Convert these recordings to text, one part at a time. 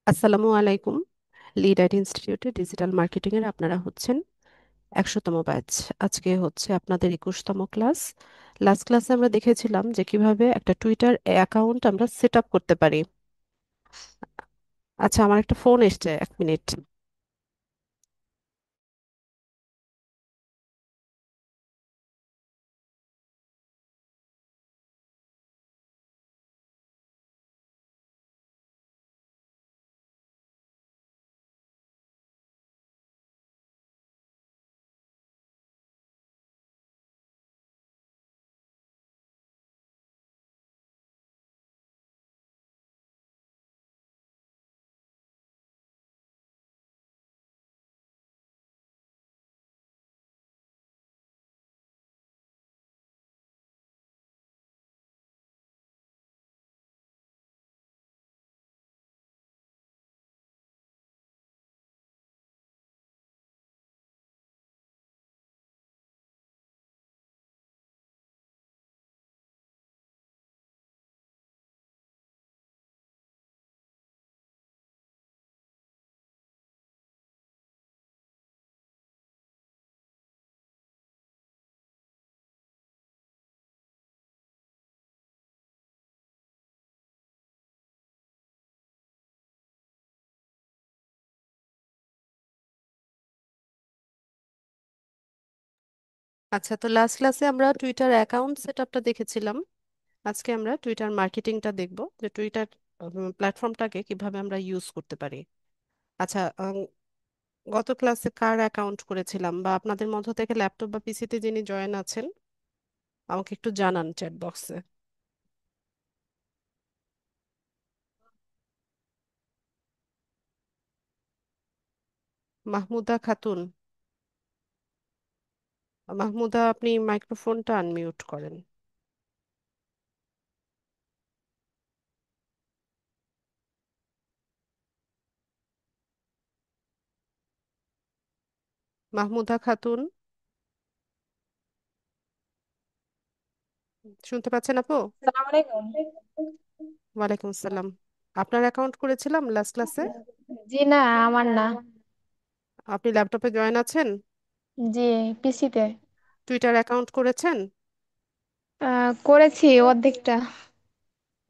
আসসালামু আলাইকুম। Lead IT ইনস্টিটিউটে ডিজিটাল মার্কেটিং এর আপনারা হচ্ছেন 100তম ব্যাচ। আজকে হচ্ছে আপনাদের 21তম ক্লাস। লাস্ট ক্লাসে আমরা দেখেছিলাম যে কিভাবে একটা টুইটার অ্যাকাউন্ট আমরা সেট আপ করতে পারি। আচ্ছা, আমার একটা ফোন এসছে, 1 মিনিট। আচ্ছা, তো লাস্ট ক্লাসে আমরা টুইটার অ্যাকাউন্ট সেট আপটা দেখেছিলাম। আজকে আমরা টুইটার মার্কেটিংটা দেখব, যে টুইটার প্ল্যাটফর্মটাকে কিভাবে আমরা ইউজ করতে পারি। আচ্ছা, গত ক্লাসে কার অ্যাকাউন্ট করেছিলাম, বা আপনাদের মধ্য থেকে ল্যাপটপ বা পিসিতে যিনি জয়েন আছেন আমাকে একটু জানান চ্যাট বক্সে। মাহমুদা খাতুন, মাহমুদা, আপনি মাইক্রোফোনটা আনমিউট করেন। মাহমুদা খাতুন, শুনতে পাচ্ছেন আপু? সালাম আলাইকুম। ওয়ালাইকুম আসসালাম। আপনার অ্যাকাউন্ট করেছিলাম লাস্ট ক্লাসে। জি না, আমার না। আপনি ল্যাপটপে জয়েন আছেন? জি, পিসিতে। টুইটার অ্যাকাউন্ট করেছেন? করেছি অর্ধেকটা।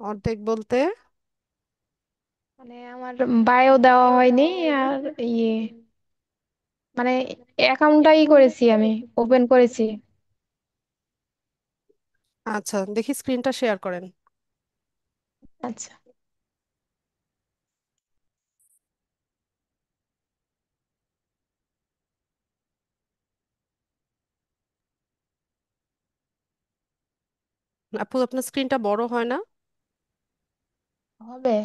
অর্ধেক বলতে? মানে আমার বায়ো দেওয়া হয়নি। আর ইয়ে মানে অ্যাকাউন্টটাই করেছি, আমি ওপেন করেছি। আচ্ছা, দেখি স্ক্রিনটা শেয়ার করেন। আচ্ছা। আপু, আপনার স্ক্রিনটা বড় হয় না? হবে।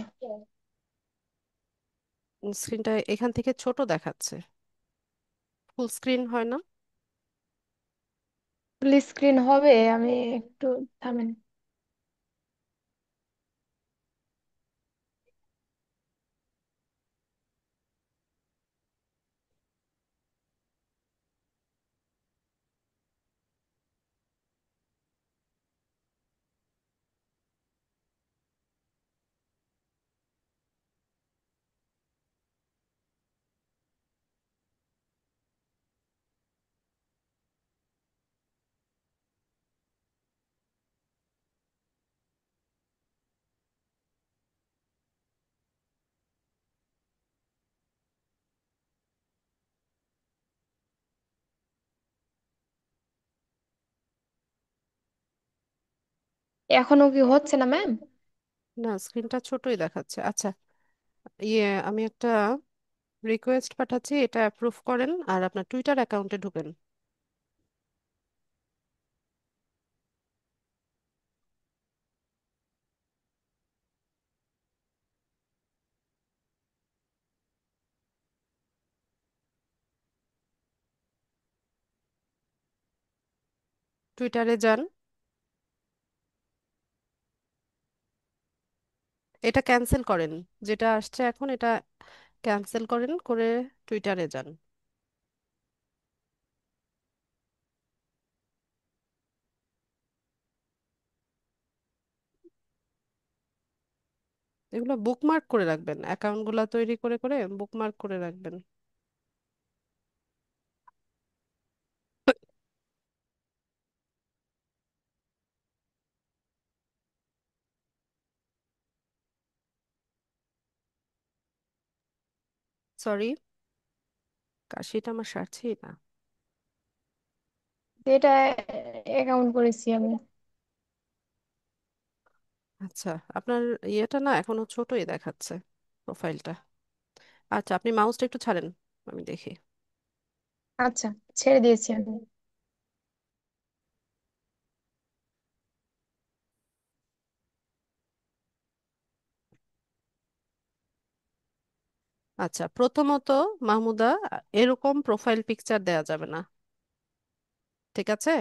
স্ক্রিনটা এখান থেকে ছোট দেখাচ্ছে, ফুল স্ক্রিন হয় না? ফুল স্ক্রিন হবে, আমি একটু থামেন। এখনো কি হচ্ছে না ম্যাম? না, স্ক্রিনটা ছোটই দেখাচ্ছে। আচ্ছা, ইয়ে, আমি একটা রিকোয়েস্ট পাঠাচ্ছি, এটা অ্যাপ্রুভ করেন আর আপনার টুইটার অ্যাকাউন্টে ঢুকেন। টুইটারে যান। এটা ক্যান্সেল করেন, যেটা আসছে এখন এটা ক্যান্সেল করেন করে টুইটারে যান। এগুলো বুকমার্ক করে রাখবেন, অ্যাকাউন্টগুলো তৈরি করে করে বুকমার্ক করে রাখবেন। সরি, কাশিটা আমার সারছেই না। এটা অ্যাকাউন্ট করেছি আমি। আচ্ছা, আপনার ইয়েটা না এখনো ছোটই দেখাচ্ছে, প্রোফাইলটা। আচ্ছা, আপনি মাউসটা একটু ছাড়েন, আমি দেখি। আচ্ছা, ছেড়ে দিয়েছি আমি। আচ্ছা, প্রথমত মাহমুদা, এরকম প্রোফাইল পিকচার দেয়া যাবে না, ঠিক আছে?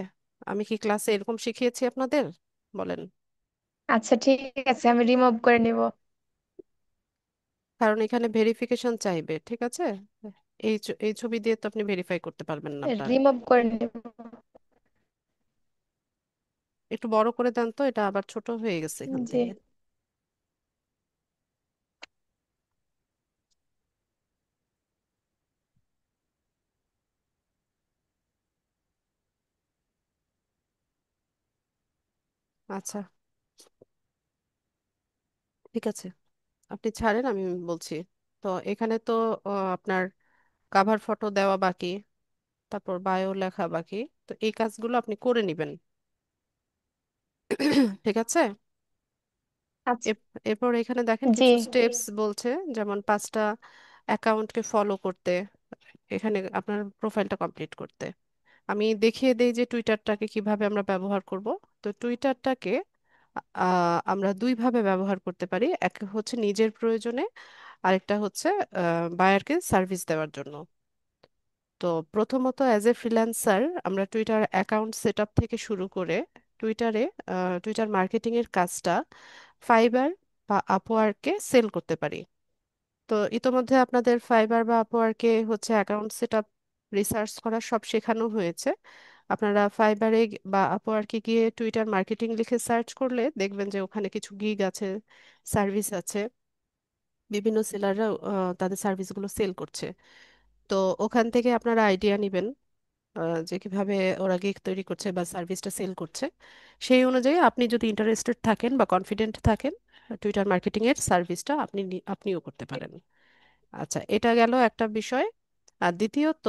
আমি কি ক্লাসে এরকম শিখিয়েছি আপনাদের? বলেন। আচ্ছা ঠিক আছে, আমি রিমুভ করে নিব। কারণ এখানে ভেরিফিকেশন চাইবে, ঠিক আছে? এই ছবি দিয়ে তো আপনি ভেরিফাই করতে পারবেন না আপনার। রিমুভ করে নিব। একটু বড় করে দেন তো, এটা আবার ছোট হয়ে গেছে এখান জি। থেকে। আচ্ছা, ঠিক আছে, আপনি ছাড়েন, আমি বলছি। তো এখানে তো আপনার কাভার ফটো দেওয়া বাকি, তারপর বায়ো লেখা বাকি। তো এই কাজগুলো আপনি করে নেবেন, ঠিক আছে? আচ্ছা। এরপর এখানে দেখেন জি। কিছু স্টেপস বলছে, যেমন 5টা অ্যাকাউন্টকে ফলো করতে, এখানে আপনার প্রোফাইলটা কমপ্লিট করতে। আমি দেখিয়ে দেই যে টুইটারটাকে কিভাবে আমরা ব্যবহার করব। তো টুইটারটাকে আমরা দুইভাবে ব্যবহার করতে পারি, এক হচ্ছে নিজের প্রয়োজনে, আরেকটা হচ্ছে বায়ারকে সার্ভিস দেওয়ার জন্য। তো প্রথমত অ্যাজ এ ফ্রিল্যান্সার আমরা টুইটার অ্যাকাউন্ট সেট আপ থেকে শুরু করে টুইটারে টুইটার মার্কেটিং এর কাজটা ফাইবার বা আপওয়ার্কে সেল করতে পারি। তো ইতোমধ্যে আপনাদের ফাইবার বা আপওয়ার্কে হচ্ছে অ্যাকাউন্ট সেট আপ, রিসার্চ করা সব শেখানো হয়েছে। আপনারা ফাইবারে বা আপওয়ার্কে গিয়ে টুইটার মার্কেটিং লিখে সার্চ করলে দেখবেন যে ওখানে কিছু গিগ আছে, সার্ভিস আছে, বিভিন্ন সেলাররা তাদের সার্ভিসগুলো সেল করছে। তো ওখান থেকে আপনারা আইডিয়া নেবেন যে কিভাবে ওরা গিগ তৈরি করছে বা সার্ভিসটা সেল করছে। সেই অনুযায়ী আপনি যদি ইন্টারেস্টেড থাকেন বা কনফিডেন্ট থাকেন, টুইটার মার্কেটিং এর সার্ভিসটা আপনিও করতে পারেন। আচ্ছা, এটা গেল একটা বিষয়। আর দ্বিতীয়ত,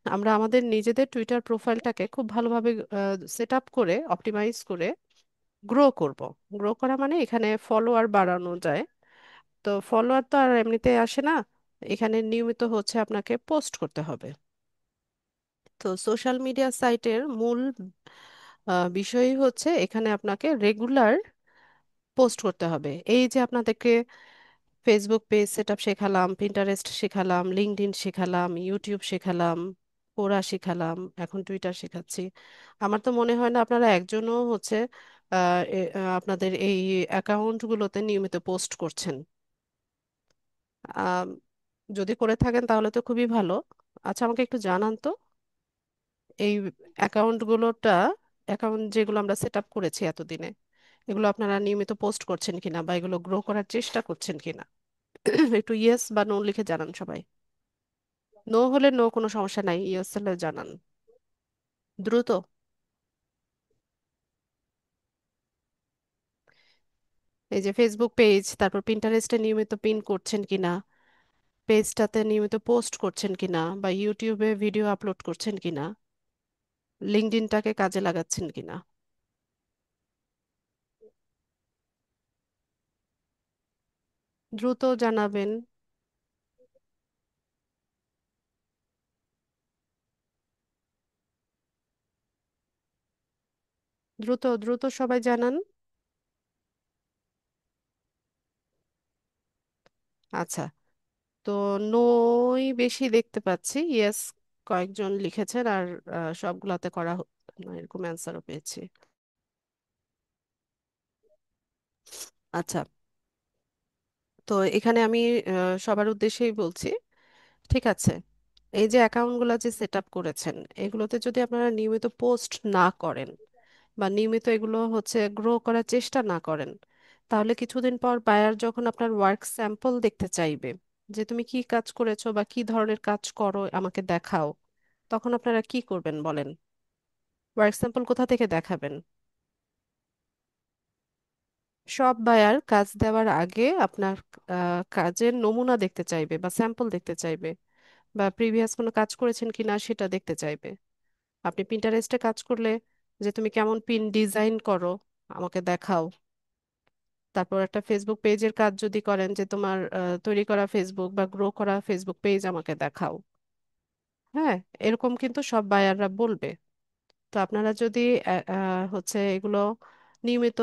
আমরা আমাদের নিজেদের টুইটার প্রোফাইলটাকে খুব ভালোভাবে সেট আপ করে অপটিমাইজ করে গ্রো করব। গ্রো করা মানে এখানে ফলোয়ার বাড়ানো যায়। তো ফলোয়ার তো আর এমনিতে আসে না, এখানে নিয়মিত হচ্ছে আপনাকে পোস্ট করতে হবে। তো সোশ্যাল মিডিয়া সাইটের মূল বিষয়ই হচ্ছে এখানে আপনাকে রেগুলার পোস্ট করতে হবে। এই যে আপনাদেরকে ফেসবুক পেজ সেট আপ শেখালাম, পিন্টারেস্ট শেখালাম, লিঙ্কডইন শেখালাম, ইউটিউব শেখালাম, কোরা শেখালাম, এখন টুইটার শেখাচ্ছি। আমার তো মনে হয় না আপনারা একজনও হচ্ছে আপনাদের এই অ্যাকাউন্টগুলোতে নিয়মিত পোস্ট করছেন। আম, যদি করে থাকেন তাহলে তো খুবই ভালো। আচ্ছা, আমাকে একটু জানান তো, এই অ্যাকাউন্ট যেগুলো আমরা সেট আপ করেছি এতদিনে, এগুলো আপনারা নিয়মিত পোস্ট করছেন কিনা বা এগুলো গ্রো করার চেষ্টা করছেন কিনা? একটু ইয়েস বা নো লিখে জানান সবাই। নো হলে নো, কোনো সমস্যা নাই, ইয়েস হলে জানান দ্রুত। এই যে ফেসবুক পেজ, তারপর পিন্টারেস্টে নিয়মিত পিন করছেন কিনা, পেজটাতে নিয়মিত পোস্ট করছেন কিনা, বা ইউটিউবে ভিডিও আপলোড করছেন কিনা, লিঙ্কডইনটাকে কাজে লাগাচ্ছেন কিনা। দ্রুত জানাবেন। দ্রুত দ্রুত সবাই জানান। আচ্ছা, তো নোই বেশি দেখতে পাচ্ছি, ইয়েস কয়েকজন লিখেছেন, আর সবগুলাতে করা না, এরকম অ্যান্সারও পেয়েছি। আচ্ছা, তো এখানে আমি সবার উদ্দেশ্যেই বলছি, ঠিক আছে? এই যে অ্যাকাউন্টগুলো যে সেট আপ করেছেন, এগুলোতে যদি আপনারা নিয়মিত পোস্ট না করেন বা নিয়মিত এগুলো হচ্ছে গ্রো করার চেষ্টা না করেন, তাহলে কিছুদিন পর বায়ার যখন আপনার ওয়ার্ক স্যাম্পল দেখতে চাইবে, যে তুমি কি কাজ করেছো বা কি ধরনের কাজ করো আমাকে দেখাও, তখন আপনারা কি করবেন বলেন? ওয়ার্ক স্যাম্পল কোথা থেকে দেখাবেন? সব বায়ার কাজ দেওয়ার আগে আপনার কাজের নমুনা দেখতে চাইবে বা স্যাম্পল দেখতে চাইবে, বা প্রিভিয়াস কোনো কাজ করেছেন কিনা সেটা দেখতে চাইবে। আপনি পিন্টারেস্টে কাজ করলে যে তুমি কেমন পিন ডিজাইন করো আমাকে দেখাও। তারপর একটা ফেসবুক পেজের কাজ যদি করেন, যে তোমার তৈরি করা ফেসবুক বা গ্রো করা ফেসবুক পেজ আমাকে দেখাও। হ্যাঁ, এরকম কিন্তু সব বায়াররা বলবে। তো আপনারা যদি হচ্ছে এগুলো নিয়মিত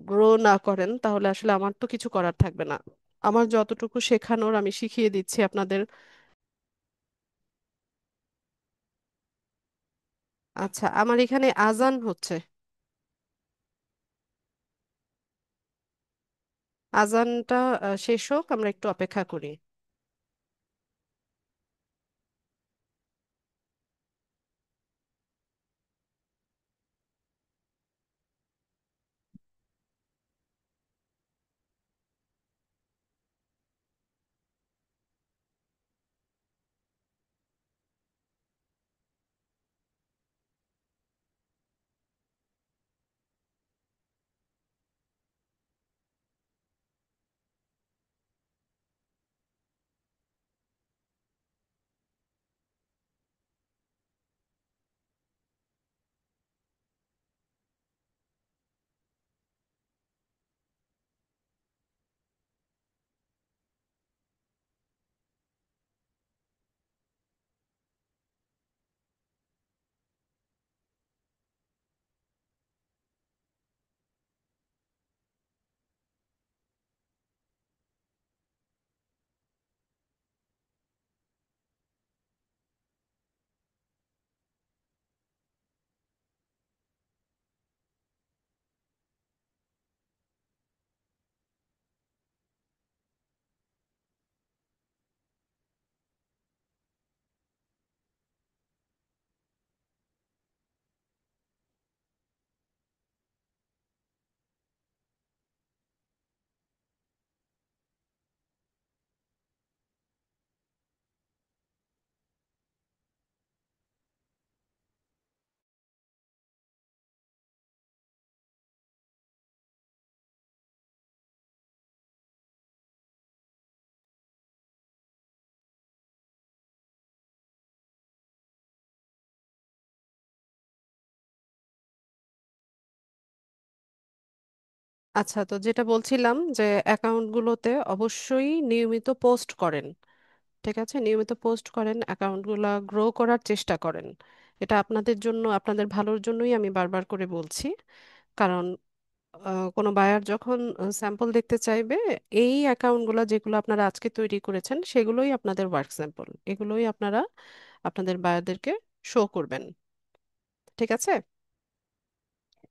গ্রো না করেন, তাহলে আসলে আমার তো কিছু করার থাকবে না। আমার যতটুকু শেখানোর আমি শিখিয়ে দিচ্ছি আপনাদের। আচ্ছা, আমার এখানে আজান হচ্ছে। আজানটা শেষ হোক, আমরা একটু অপেক্ষা করি। আচ্ছা, তো যেটা বলছিলাম যে অ্যাকাউন্টগুলোতে অবশ্যই নিয়মিত পোস্ট করেন। ঠিক আছে, নিয়মিত পোস্ট করেন, অ্যাকাউন্টগুলো গ্রো করার চেষ্টা করেন। এটা আপনাদের জন্য, আপনাদের ভালোর জন্যই আমি বারবার করে বলছি। কারণ কোনো বায়ার যখন স্যাম্পল দেখতে চাইবে, এই অ্যাকাউন্টগুলো যেগুলো আপনারা আজকে তৈরি করেছেন সেগুলোই আপনাদের ওয়ার্ক স্যাম্পল, এগুলোই আপনারা আপনাদের বায়ারদেরকে শো করবেন। ঠিক আছে?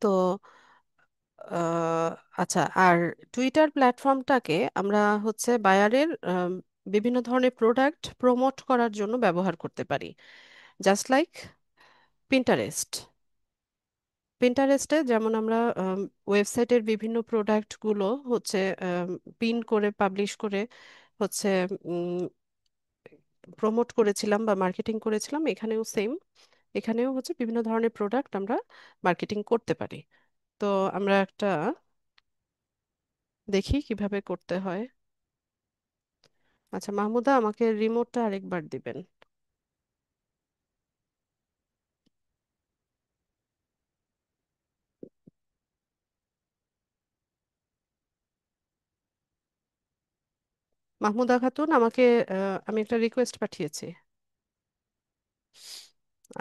তো আহ, আচ্ছা, আর টুইটার প্ল্যাটফর্মটাকে আমরা হচ্ছে বায়ারের বিভিন্ন ধরনের প্রোডাক্ট প্রমোট করার জন্য ব্যবহার করতে পারি, জাস্ট লাইক পিন্টারেস্ট। পিন্টারেস্টে যেমন আমরা ওয়েবসাইটের বিভিন্ন প্রোডাক্টগুলো হচ্ছে পিন করে পাবলিশ করে হচ্ছে প্রমোট করেছিলাম বা মার্কেটিং করেছিলাম, এখানেও সেম। এখানেও হচ্ছে বিভিন্ন ধরনের প্রোডাক্ট আমরা মার্কেটিং করতে পারি। তো আমরা একটা দেখি কিভাবে করতে হয়। আচ্ছা মাহমুদা, আমাকে রিমোটটা আরেকবার দিবেন। মাহমুদা খাতুন, আমাকে আমি একটা রিকোয়েস্ট পাঠিয়েছি।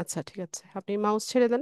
আচ্ছা ঠিক আছে, আপনি মাউস ছেড়ে দেন।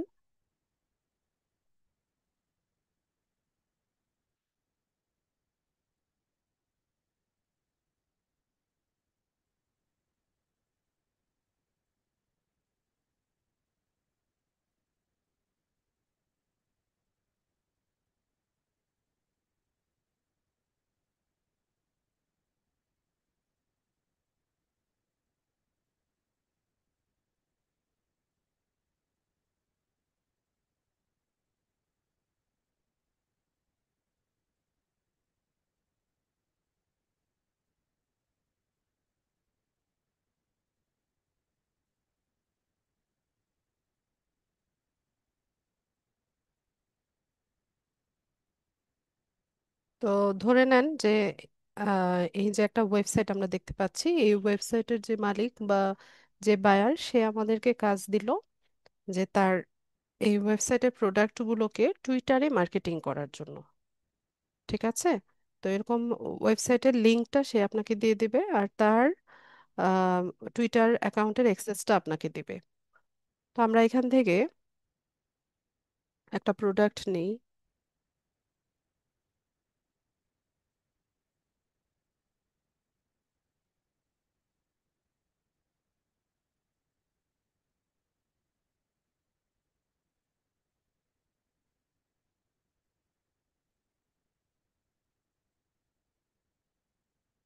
তো ধরে নেন যে এই যে একটা ওয়েবসাইট আমরা দেখতে পাচ্ছি, এই ওয়েবসাইটের যে মালিক বা যে বায়ার, সে আমাদেরকে কাজ দিল যে তার এই ওয়েবসাইটের প্রোডাক্টগুলোকে টুইটারে মার্কেটিং করার জন্য। ঠিক আছে? তো এরকম ওয়েবসাইটের লিঙ্কটা সে আপনাকে দিয়ে দিবে, আর তার টুইটার অ্যাকাউন্টের অ্যাক্সেসটা আপনাকে দিবে। তো আমরা এখান থেকে একটা প্রোডাক্ট নিই।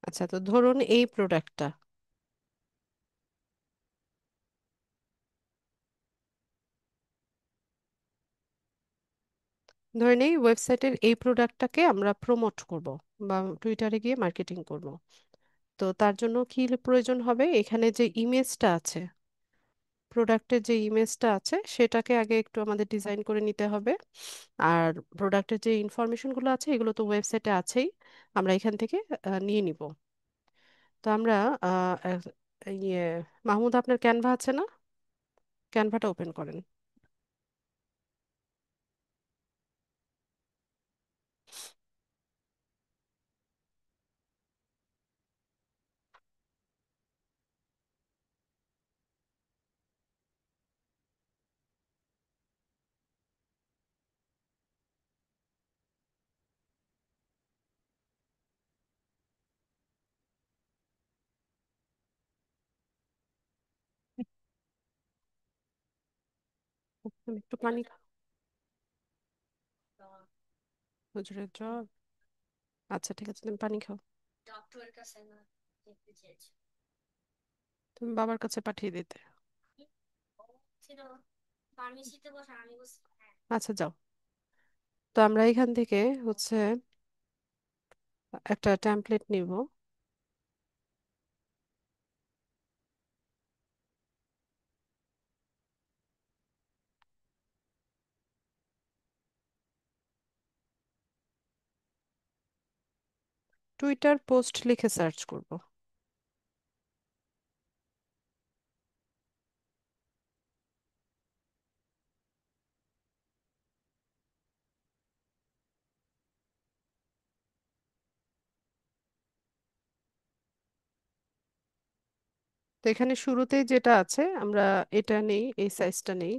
আচ্ছা, তো ধরুন এই প্রোডাক্টটা, ধরে নেই ওয়েবসাইটের এই প্রোডাক্টটাকে আমরা প্রমোট করব বা টুইটারে গিয়ে মার্কেটিং করব। তো তার জন্য কি প্রয়োজন হবে? এখানে যে ইমেজটা আছে, প্রোডাক্টের যে ইমেজটা আছে, সেটাকে আগে একটু আমাদের ডিজাইন করে নিতে হবে। আর প্রোডাক্টের যে ইনফরমেশনগুলো আছে, এগুলো তো ওয়েবসাইটে আছেই, আমরা এখান থেকে নিয়ে নিব। তো আমরা ইয়ে, মাহমুদ, আপনার ক্যানভা আছে না? ক্যানভাটা ওপেন করেন। আমি একটু পানি হুজুরের জ্বর। আচ্ছা, ঠিক আছে, তুমি পানি খাও। তুমি বাবার কাছে পাঠিয়ে দিতে। আচ্ছা, যাও। তো আমরা এখান থেকে হচ্ছে একটা টেমপ্লেট নিব। টুইটার পোস্ট লিখে সার্চ করব। তো এখানে শুরুতেই যেটা আছে, আমরা এটা নেই, এই সাইজটা নেই।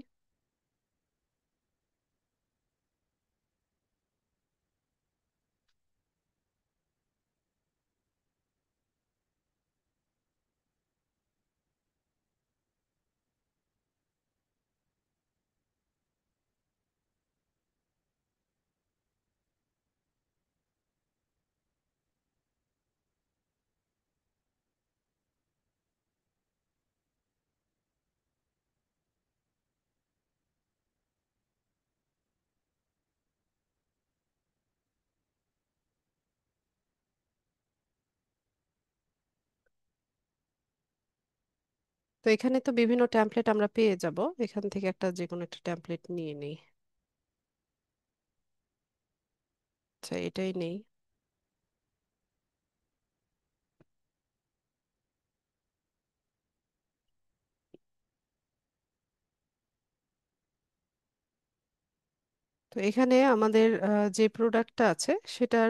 তো এখানে তো বিভিন্ন টেমপ্লেট আমরা পেয়ে যাব, এখান থেকে একটা যে কোনো একটা টেমপ্লেট নিয়ে নিই। আচ্ছা, এটাই নেই। তো এখানে আমাদের যে প্রোডাক্টটা আছে, সেটার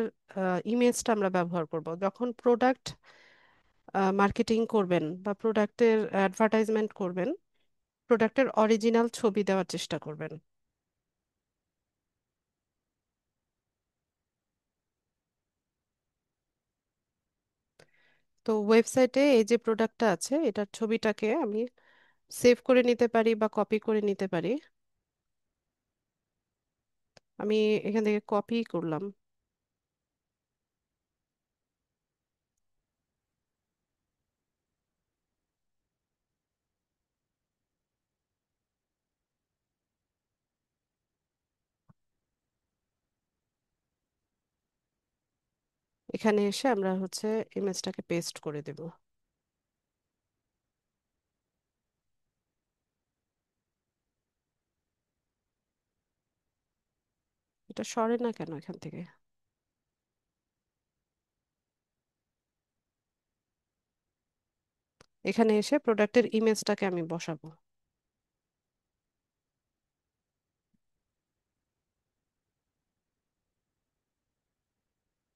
ইমেজটা আমরা ব্যবহার করব যখন প্রোডাক্ট মার্কেটিং করবেন বা প্রোডাক্টের অ্যাডভার্টাইজমেন্ট করবেন। প্রোডাক্টের অরিজিনাল ছবি দেওয়ার চেষ্টা করবেন। তো ওয়েবসাইটে এই যে প্রোডাক্টটা আছে, এটার ছবিটাকে আমি সেভ করে নিতে পারি বা কপি করে নিতে পারি। আমি এখান থেকে কপি করলাম। এখানে এসে আমরা হচ্ছে ইমেজটাকে পেস্ট করে দেব। এটা সরে না কেন এখান থেকে? এখানে এসে প্রোডাক্টের ইমেজটাকে আমি বসাবো।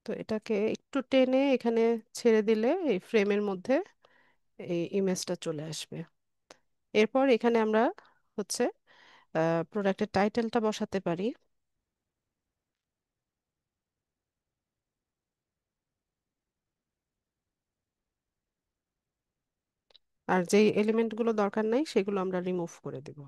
তো এটাকে একটু টেনে এখানে ছেড়ে দিলে এই ফ্রেমের মধ্যে এই ইমেজটা চলে আসবে। এরপর এখানে আমরা হচ্ছে প্রোডাক্টের টাইটেলটা বসাতে পারি। আর যেই এলিমেন্টগুলো দরকার নাই সেগুলো আমরা রিমুভ করে দেব।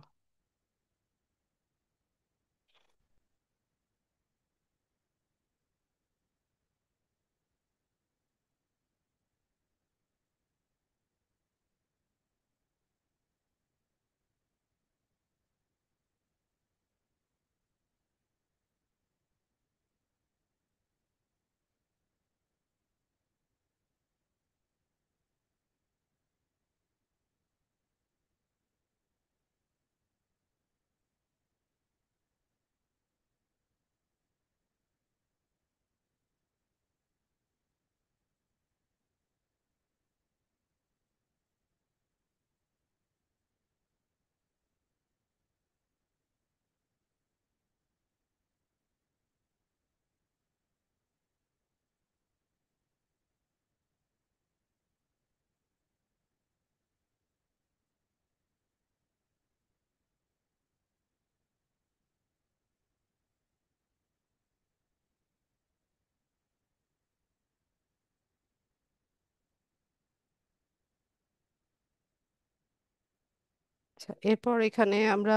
আচ্ছা, এরপর এখানে আমরা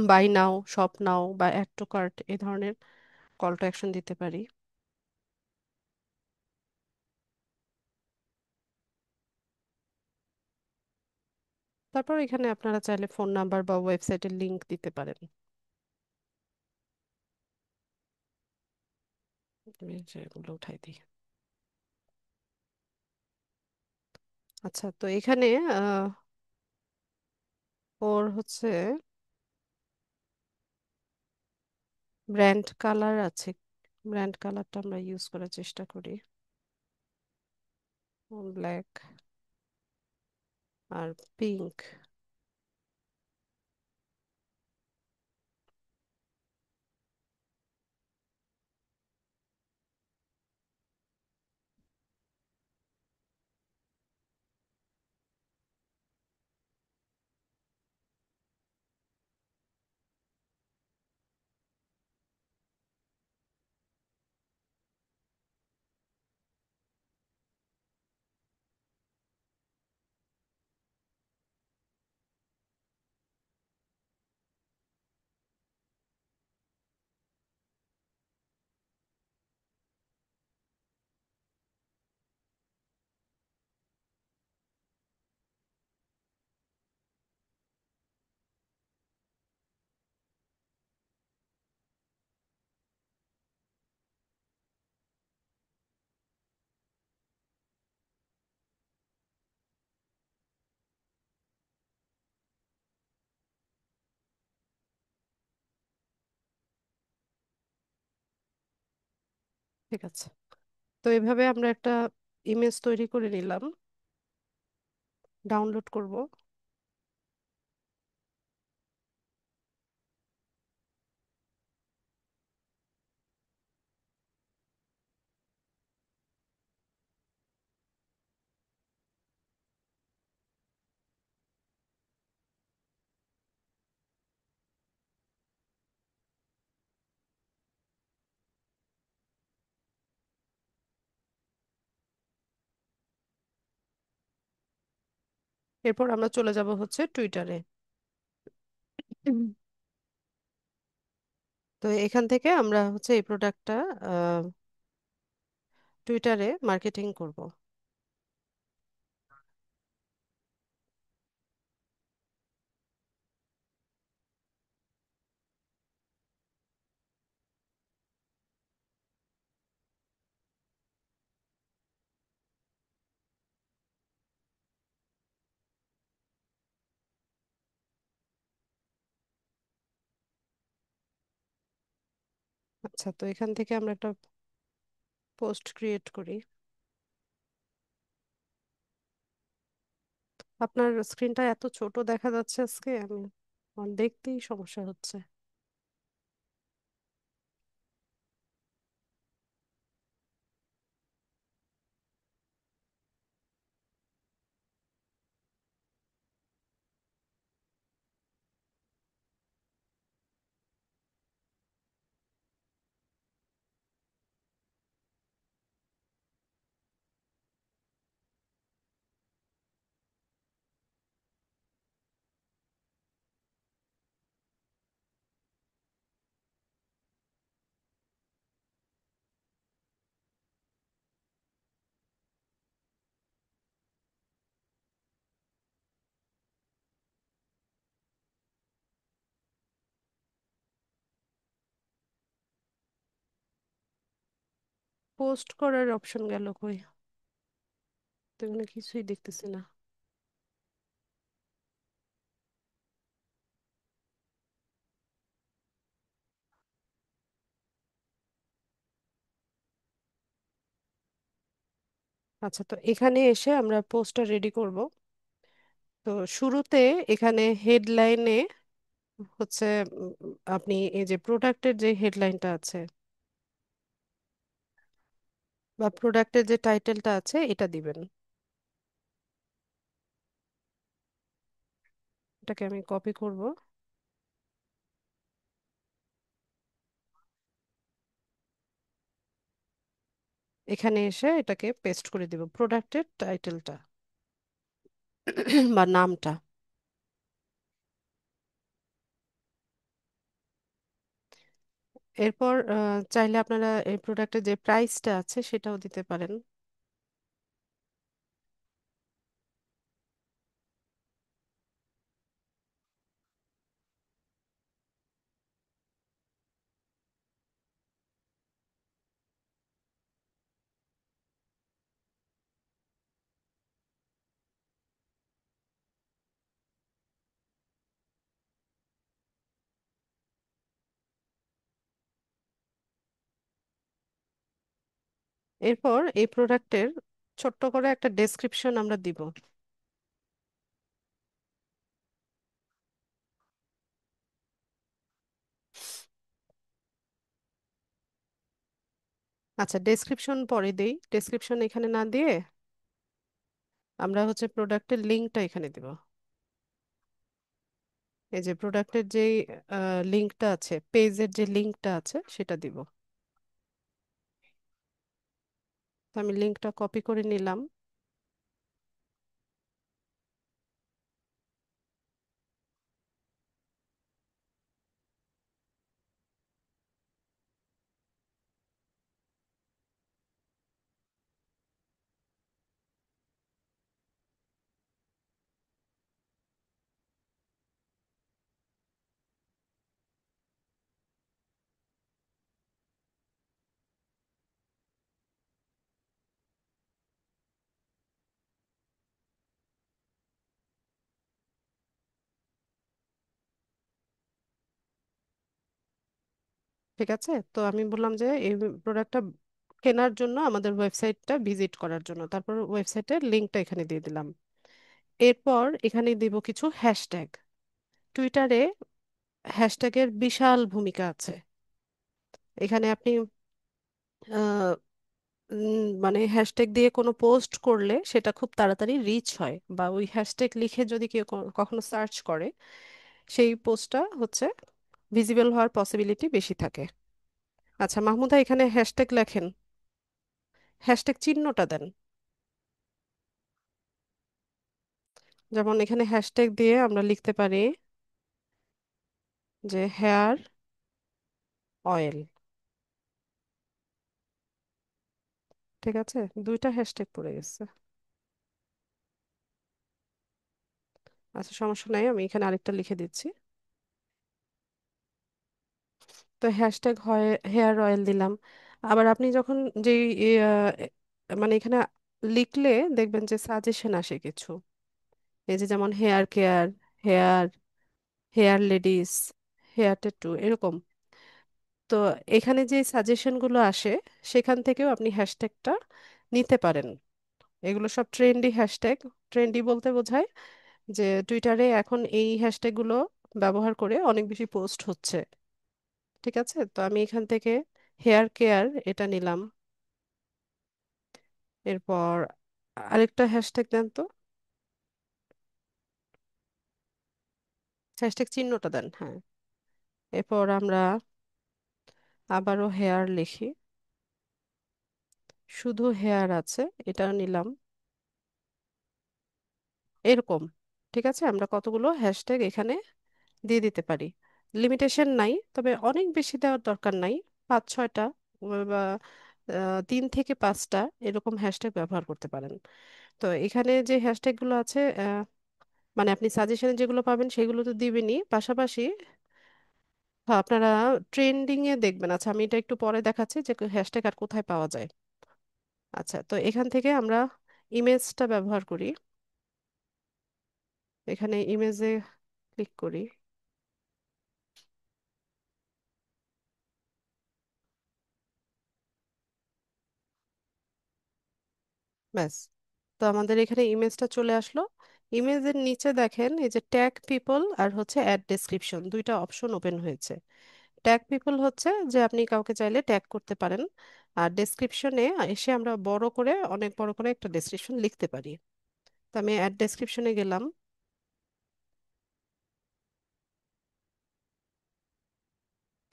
বাই নাও, শপ নাও বা অ্যাড টু কার্ট এই ধরনের কল টু অ্যাকশন দিতে পারি। তারপর এখানে আপনারা চাইলে ফোন নাম্বার বা ওয়েবসাইটের লিংক দিতে পারেন। আমি এগুলো উঠাই দিই। আচ্ছা, তো এখানে আহ, ওর হচ্ছে ব্র্যান্ড কালার আছে। ব্র্যান্ড কালারটা আমরা ইউজ করার চেষ্টা করি, ব্ল্যাক আর পিঙ্ক। ঠিক আছে, তো এভাবে আমরা একটা ইমেজ তৈরি করে নিলাম, ডাউনলোড করব। এরপর আমরা চলে যাব হচ্ছে টুইটারে। হুম। তো এখান থেকে আমরা হচ্ছে এই প্রোডাক্টটা টুইটারে মার্কেটিং করব। আচ্ছা, তো এখান থেকে আমরা একটা পোস্ট ক্রিয়েট করি। আপনার স্ক্রিনটা এত ছোট দেখা যাচ্ছে আজকে, আমি আমার দেখতেই সমস্যা হচ্ছে। পোস্ট করার অপশন গেল কই? তো এখানে কিছুই দেখতেছি না। আচ্ছা, তো এখানে এসে আমরা পোস্টটা রেডি করব। তো শুরুতে এখানে হেডলাইনে হচ্ছে আপনি এই যে প্রোডাক্টের যে হেডলাইনটা আছে বা প্রোডাক্টের যে টাইটেলটা আছে এটা দিবেন। এটাকে আমি কপি করব, এখানে এসে এটাকে পেস্ট করে দিব প্রোডাক্টের টাইটেলটা বা নামটা। এরপর চাইলে আপনারা এই প্রোডাক্টের যে প্রাইসটা আছে সেটাও দিতে পারেন। এরপর এই প্রোডাক্টের ছোট্ট করে একটা ডেসক্রিপশন আমরা দিব। আচ্ছা, ডেসক্রিপশন পরে দেই, ডেসক্রিপশন এখানে না দিয়ে আমরা হচ্ছে প্রোডাক্টের লিঙ্কটা এখানে দিব। এই যে প্রোডাক্টের যে লিঙ্কটা আছে, পেজের যে লিঙ্কটা আছে সেটা দিব। তো আমি লিঙ্কটা কপি করে নিলাম। ঠিক আছে, তো আমি বললাম যে এই প্রোডাক্টটা কেনার জন্য আমাদের ওয়েবসাইটটা ভিজিট করার জন্য, তারপর ওয়েবসাইটের লিঙ্কটা এখানে দিয়ে দিলাম। এরপর এখানে দিব কিছু হ্যাশট্যাগ। টুইটারে হ্যাশট্যাগের বিশাল ভূমিকা আছে। এখানে আপনি মানে হ্যাশট্যাগ দিয়ে কোনো পোস্ট করলে সেটা খুব তাড়াতাড়ি রিচ হয়, বা ওই হ্যাশট্যাগ লিখে যদি কেউ কখনো সার্চ করে সেই পোস্টটা হচ্ছে ভিজিবল হওয়ার পসিবিলিটি বেশি থাকে। আচ্ছা মাহমুদা, এখানে হ্যাশট্যাগ লেখেন, হ্যাশট্যাগ চিহ্নটা দেন। যেমন এখানে হ্যাশট্যাগ দিয়ে আমরা লিখতে পারি যে হেয়ার অয়েল। ঠিক আছে, দুইটা হ্যাশট্যাগ পড়ে গেছে। আচ্ছা সমস্যা নাই, আমি এখানে আরেকটা লিখে দিচ্ছি। তো হ্যাশট্যাগ হয় হেয়ার অয়েল দিলাম। আবার আপনি যখন যে মানে এখানে লিখলে দেখবেন যে সাজেশন আসে কিছু। এই যে যেমন hair care, hair, hair ladies, hair tattoo এরকম। তো এখানে যে সাজেশনগুলো আসে সেখান থেকেও আপনি হ্যাশট্যাগটা নিতে পারেন। এগুলো সব ট্রেন্ডি হ্যাশট্যাগ। ট্রেন্ডি বলতে বোঝায় যে টুইটারে এখন এই হ্যাশট্যাগ গুলো ব্যবহার করে অনেক বেশি পোস্ট হচ্ছে। ঠিক আছে, তো আমি এখান থেকে হেয়ার কেয়ার এটা নিলাম। এরপর আরেকটা হ্যাশট্যাগ দেন তো, হ্যাশট্যাগ চিহ্নটা দেন, হ্যাঁ। এরপর আমরা আবারও হেয়ার লিখি, শুধু হেয়ার আছে, এটা নিলাম। এরকম, ঠিক আছে, আমরা কতগুলো হ্যাশট্যাগ এখানে দিয়ে দিতে পারি। লিমিটেশন নাই, তবে অনেক বেশি দেওয়ার দরকার নাই। 5-6টা বা 3 থেকে 5টা এরকম হ্যাশট্যাগ ব্যবহার করতে পারেন। তো এখানে যে হ্যাশট্যাগ গুলো আছে, মানে আপনি সাজেশনে যেগুলো পাবেন সেগুলো তো দিবেনই, পাশাপাশি হ্যাঁ, আপনারা ট্রেন্ডিং এ দেখবেন। আচ্ছা, আমি এটা একটু পরে দেখাচ্ছি যে হ্যাশট্যাগ আর কোথায় পাওয়া যায়। আচ্ছা, তো এখান থেকে আমরা ইমেজটা ব্যবহার করি। এখানে ইমেজে ক্লিক করি। ব্যাস, তো আমাদের এখানে ইমেজটা চলে আসলো। ইমেজের নিচে দেখেন এই যে ট্যাগ পিপল আর হচ্ছে অ্যাড ডেসক্রিপশন, দুইটা অপশন ওপেন হয়েছে। ট্যাগ পিপল হচ্ছে যে আপনি কাউকে চাইলে ট্যাগ করতে পারেন, আর ডেসক্রিপশনে এসে আমরা বড় করে, অনেক বড় করে একটা ডেসক্রিপশন লিখতে পারি। তো আমি অ্যাড ডেসক্রিপশনে গেলাম।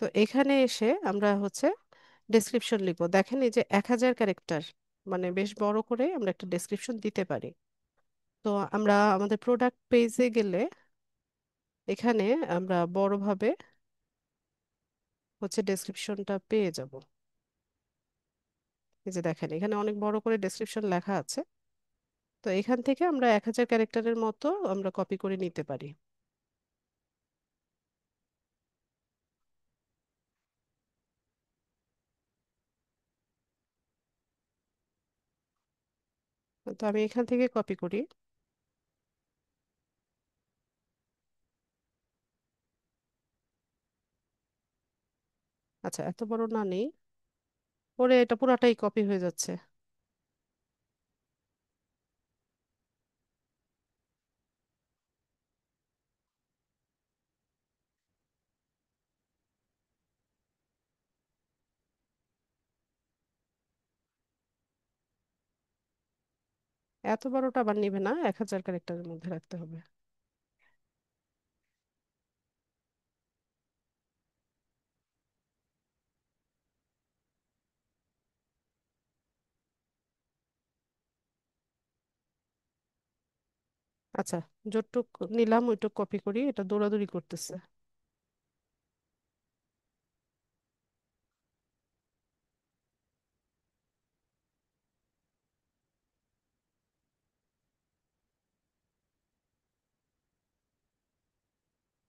তো এখানে এসে আমরা হচ্ছে ডেসক্রিপশন লিখবো। দেখেন এই যে 1000 ক্যারেক্টার, মানে বেশ বড় করে আমরা একটা ডেসক্রিপশন দিতে পারি। তো আমরা আমাদের প্রোডাক্ট পেজে গেলে এখানে আমরা বড়ভাবে হচ্ছে ডেসক্রিপশনটা পেয়ে যাব। এই যে দেখেন এখানে অনেক বড় করে ডেসক্রিপশন লেখা আছে। তো এখান থেকে আমরা 1000 ক্যারেক্টারের মতো আমরা কপি করে নিতে পারি। তো আমি এখান থেকে কপি করি। আচ্ছা, এত বড় না নেই, পরে এটা পুরাটাই কপি হয়ে যাচ্ছে। এত বড়টা আবার নিবে না, 1000 ক্যারেক্টারের মধ্যে রাখতে হবে। আচ্ছা, যতটুক নিলাম ওইটুক কপি করি, এটা দৌড়াদৌড়ি করতেছে।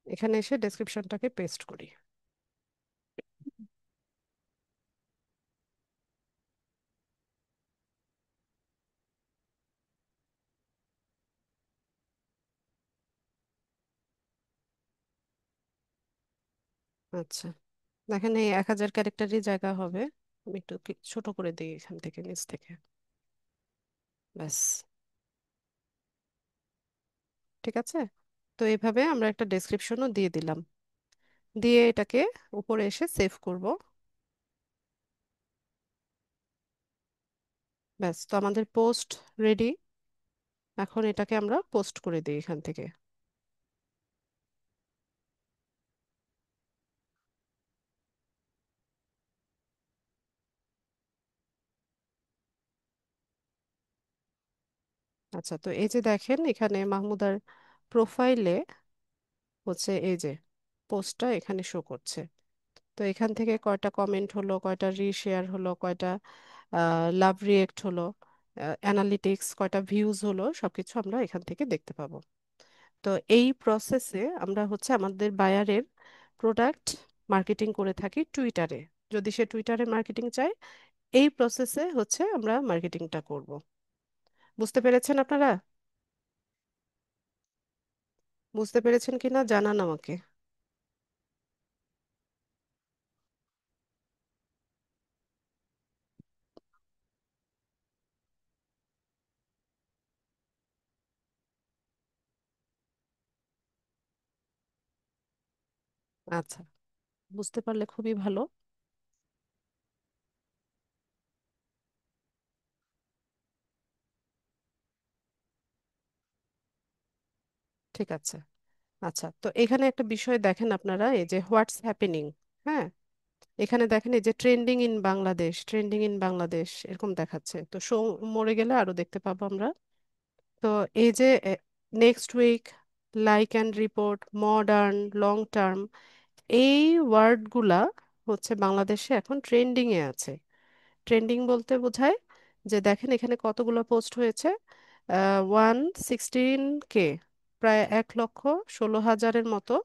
এখানে এসে ডেসক্রিপশনটাকে পেস্ট করি। আচ্ছা, দেখেন এই 1000 ক্যারেক্টারই জায়গা হবে। আমি একটু ছোট করে দিই এখান থেকে, নিচ থেকে। ব্যাস, ঠিক আছে। তো এইভাবে আমরা একটা ডেসক্রিপশনও দিয়ে দিলাম, দিয়ে এটাকে উপরে এসে সেভ করব। ব্যাস, তো আমাদের পোস্ট রেডি। এখন এটাকে আমরা পোস্ট করে দিই এখান থেকে। আচ্ছা, তো এই যে দেখেন এখানে মাহমুদার প্রোফাইলে হচ্ছে এই যে পোস্টটা এখানে শো করছে। তো এখান থেকে কয়টা কমেন্ট হলো, কয়টা রিশেয়ার হলো, কয়টা লাভ রিয়েক্ট হলো, অ্যানালিটিক্স কয়টা ভিউজ হলো, সবকিছু আমরা এখান থেকে দেখতে পাবো। তো এই প্রসেসে আমরা হচ্ছে আমাদের বায়ারের প্রোডাক্ট মার্কেটিং করে থাকি টুইটারে। যদি সে টুইটারে মার্কেটিং চায়, এই প্রসেসে হচ্ছে আমরা মার্কেটিংটা করব। বুঝতে পেরেছেন আপনারা? বুঝতে পেরেছেন কিনা জানান আমাকে। আচ্ছা, বুঝতে পারলে খুবই ভালো। ঠিক আছে। আচ্ছা, তো এখানে একটা বিষয় দেখেন আপনারা, এই যে হোয়াটস হ্যাপেনিং, হ্যাঁ, এখানে দেখেন এই যে trending in Bangladesh, trending in Bangladesh এরকম দেখাচ্ছে। তো শো মরে গেলে আরো দেখতে পাবো আমরা। তো এই যে next week, like and report, modern, long term, এই ওয়ার্ডগুলা হচ্ছে বাংলাদেশে এখন ট্রেন্ডিং এ আছে। ট্রেন্ডিং বলতে বোঝায় যে দেখেন এখানে কতগুলো পোস্ট হয়েছে, 116K, প্রায় 1,16,000-এর মতো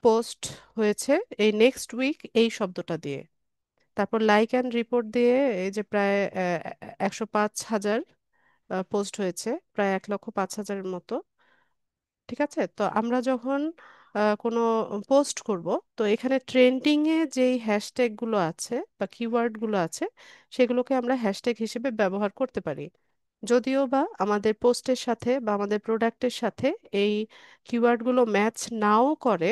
পোস্ট হয়েছে এই নেক্সট উইক এই শব্দটা দিয়ে। তারপর লাইক অ্যান্ড রিপোর্ট দিয়ে এই যে প্রায় 105,000 পোস্ট হয়েছে, প্রায় 1,05,000-এর মতো। ঠিক আছে, তো আমরা যখন কোনো পোস্ট করব, তো এখানে ট্রেন্ডিং এ যেই হ্যাশট্যাগ গুলো আছে বা কিওয়ার্ড গুলো আছে, সেগুলোকে আমরা হ্যাশট্যাগ হিসেবে ব্যবহার করতে পারি। যদিও বা আমাদের পোস্টের সাথে বা আমাদের প্রোডাক্টের সাথে এই কিওয়ার্ড গুলো ম্যাচ নাও করে,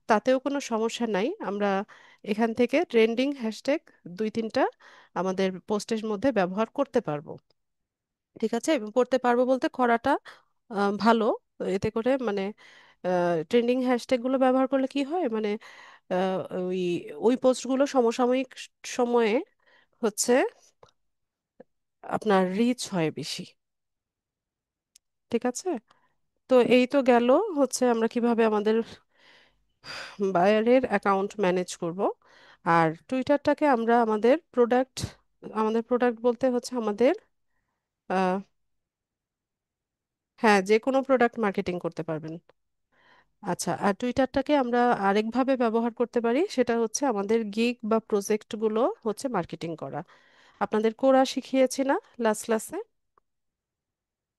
তাতেও কোনো সমস্যা নাই। আমরা এখান থেকে ট্রেন্ডিং হ্যাশট্যাগ দুই তিনটা আমাদের পোস্টের মধ্যে ব্যবহার করতে পারবো। ঠিক আছে, এবং করতে পারবো বলতে করাটা ভালো। এতে করে মানে ট্রেন্ডিং হ্যাশট্যাগ গুলো ব্যবহার করলে কি হয়, মানে আহ, ওই ওই পোস্টগুলো সমসাময়িক সময়ে হচ্ছে আপনার রিচ হয় বেশি। ঠিক আছে, তো এই তো গেল হচ্ছে আমরা কিভাবে আমাদের বায়ারের অ্যাকাউন্ট ম্যানেজ করব। আর টুইটারটাকে আমরা আমাদের প্রোডাক্ট বলতে হচ্ছে আমাদের আহ, হ্যাঁ, যে কোনো প্রোডাক্ট মার্কেটিং করতে পারবেন। আচ্ছা, আর টুইটারটাকে আমরা আরেকভাবে ব্যবহার করতে পারি, সেটা হচ্ছে আমাদের গিগ বা প্রজেক্ট গুলো হচ্ছে মার্কেটিং করা। আপনাদের কোরা শিখিয়েছি না লাস্ট ক্লাসে?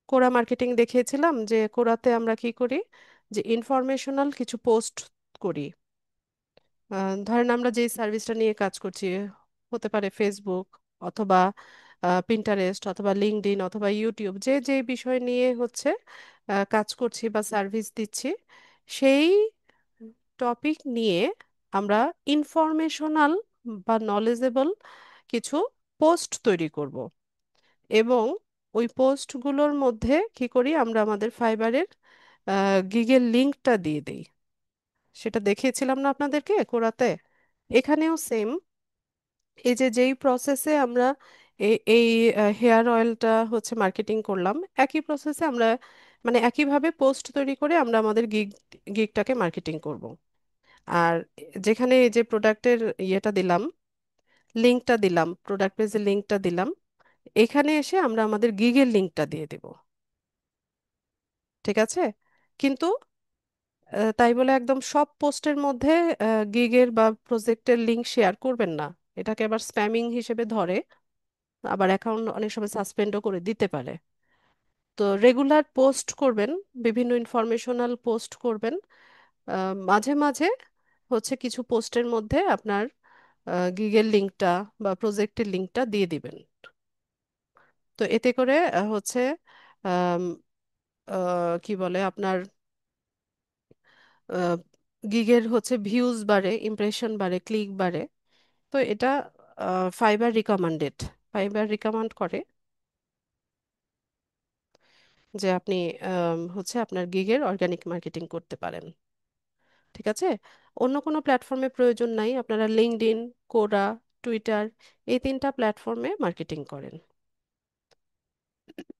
কোরা মার্কেটিং দেখিয়েছিলাম যে কোরাতে আমরা কি করি, যে ইনফরমেশনাল কিছু পোস্ট করি। ধরেন আমরা যে সার্ভিসটা নিয়ে কাজ করছি, হতে পারে ফেসবুক অথবা পিন্টারেস্ট অথবা লিঙ্কডইন অথবা ইউটিউব, যে যে বিষয় নিয়ে হচ্ছে কাজ করছি বা সার্ভিস দিচ্ছি, সেই টপিক নিয়ে আমরা ইনফরমেশনাল বা নলেজেবল কিছু পোস্ট তৈরি করব। এবং ওই পোস্টগুলোর মধ্যে কি করি, আমরা আমাদের ফাইবারের গিগের লিঙ্কটা দিয়ে দিই। সেটা দেখিয়েছিলাম না আপনাদেরকে কোরাতে? এখানেও সেম, এই যে যেই প্রসেসে আমরা এই হেয়ার অয়েলটা হচ্ছে মার্কেটিং করলাম, একই প্রসেসে আমরা মানে একইভাবে পোস্ট তৈরি করে আমরা আমাদের গিগটাকে মার্কেটিং করব। আর যেখানে এই যে প্রোডাক্টের ইয়েটা দিলাম, লিঙ্কটা দিলাম, প্রোডাক্ট পেজের লিঙ্কটা দিলাম, এখানে এসে আমরা আমাদের গিগের লিঙ্কটা দিয়ে দেব। ঠিক আছে, কিন্তু তাই বলে একদম সব পোস্টের মধ্যে গিগের বা প্রজেক্টের লিংক শেয়ার করবেন না। এটাকে আবার স্প্যামিং হিসেবে ধরে, আবার অ্যাকাউন্ট অনেক সময় সাসপেন্ডও করে দিতে পারে। তো রেগুলার পোস্ট করবেন, বিভিন্ন ইনফরমেশনাল পোস্ট করবেন। মাঝে মাঝে হচ্ছে কিছু পোস্টের মধ্যে আপনার গিগের লিঙ্কটা বা প্রজেক্টের লিঙ্কটা দিয়ে দিবেন। তো এতে করে হচ্ছে আম, কি বলে আপনার গিগের হচ্ছে ভিউজ বাড়ে, ইমপ্রেশন বাড়ে, ক্লিক বাড়ে। তো এটা ফাইবার রিকমেন্ডেড, ফাইবার রিকমেন্ড করে যে আপনি হচ্ছে আপনার গিগের অর্গানিক মার্কেটিং করতে পারেন। ঠিক আছে, অন্য কোনো প্ল্যাটফর্মে প্রয়োজন নাই, আপনারা লিঙ্কডইন, কোরা, টুইটার, এই তিনটা প্ল্যাটফর্মে মার্কেটিং করেন।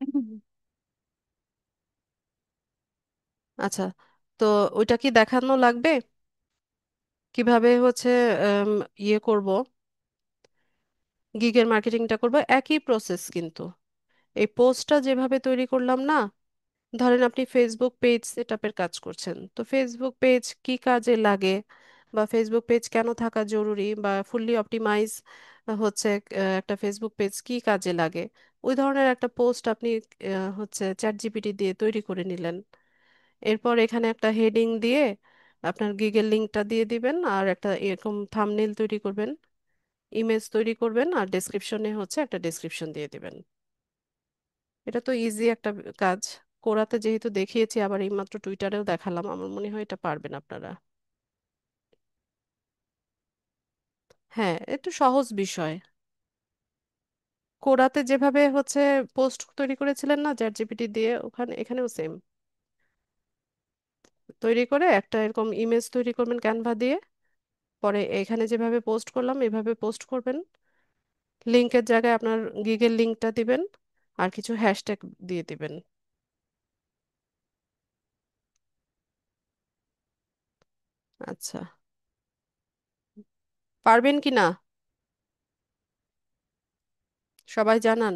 হুম। আচ্ছা, তো ওইটা কি দেখানো লাগবে কিভাবে হচ্ছে আম, ইয়ে করব, গিগের মার্কেটিংটা করব? একই প্রসেস কিন্তু। এই পোস্টটা যেভাবে তৈরি করলাম না, ধরেন আপনি ফেসবুক পেজ সেটআপের কাজ করছেন, তো ফেসবুক পেজ কি কাজে লাগে বা ফেসবুক পেজ কেন থাকা জরুরি বা ফুললি অপটিমাইজ হচ্ছে একটা ফেসবুক পেজ কি কাজে লাগে, ওই ধরনের একটা পোস্ট আপনি হচ্ছে চ্যাট জিপিটি দিয়ে তৈরি করে নিলেন। এরপর এখানে একটা হেডিং দিয়ে আপনার গিগের লিঙ্কটা দিয়ে দিবেন, আর একটা এরকম থাম্বনেল তৈরি করবেন, ইমেজ তৈরি করবেন, আর ডেসক্রিপশনে হচ্ছে একটা ডেসক্রিপশন দিয়ে দিবেন। এটা তো ইজি একটা কাজ। কোরাতে যেহেতু দেখিয়েছি, আবার এইমাত্র টুইটারেও দেখালাম, আমার মনে হয় এটা পারবেন আপনারা। হ্যাঁ, একটু সহজ বিষয়। কোরাতে যেভাবে হচ্ছে পোস্ট তৈরি করেছিলেন না চ্যাট জিপিটি দিয়ে, ওখানে এখানেও সেম তৈরি করে একটা এরকম ইমেজ তৈরি করবেন ক্যানভা দিয়ে, পরে এখানে যেভাবে পোস্ট করলাম এভাবে পোস্ট করবেন। লিংকের জায়গায় আপনার গিগের লিংকটা দিবেন, আর কিছু হ্যাশট্যাগ দিয়ে দিবেন। আচ্ছা, পারবেন কি না সবাই জানান।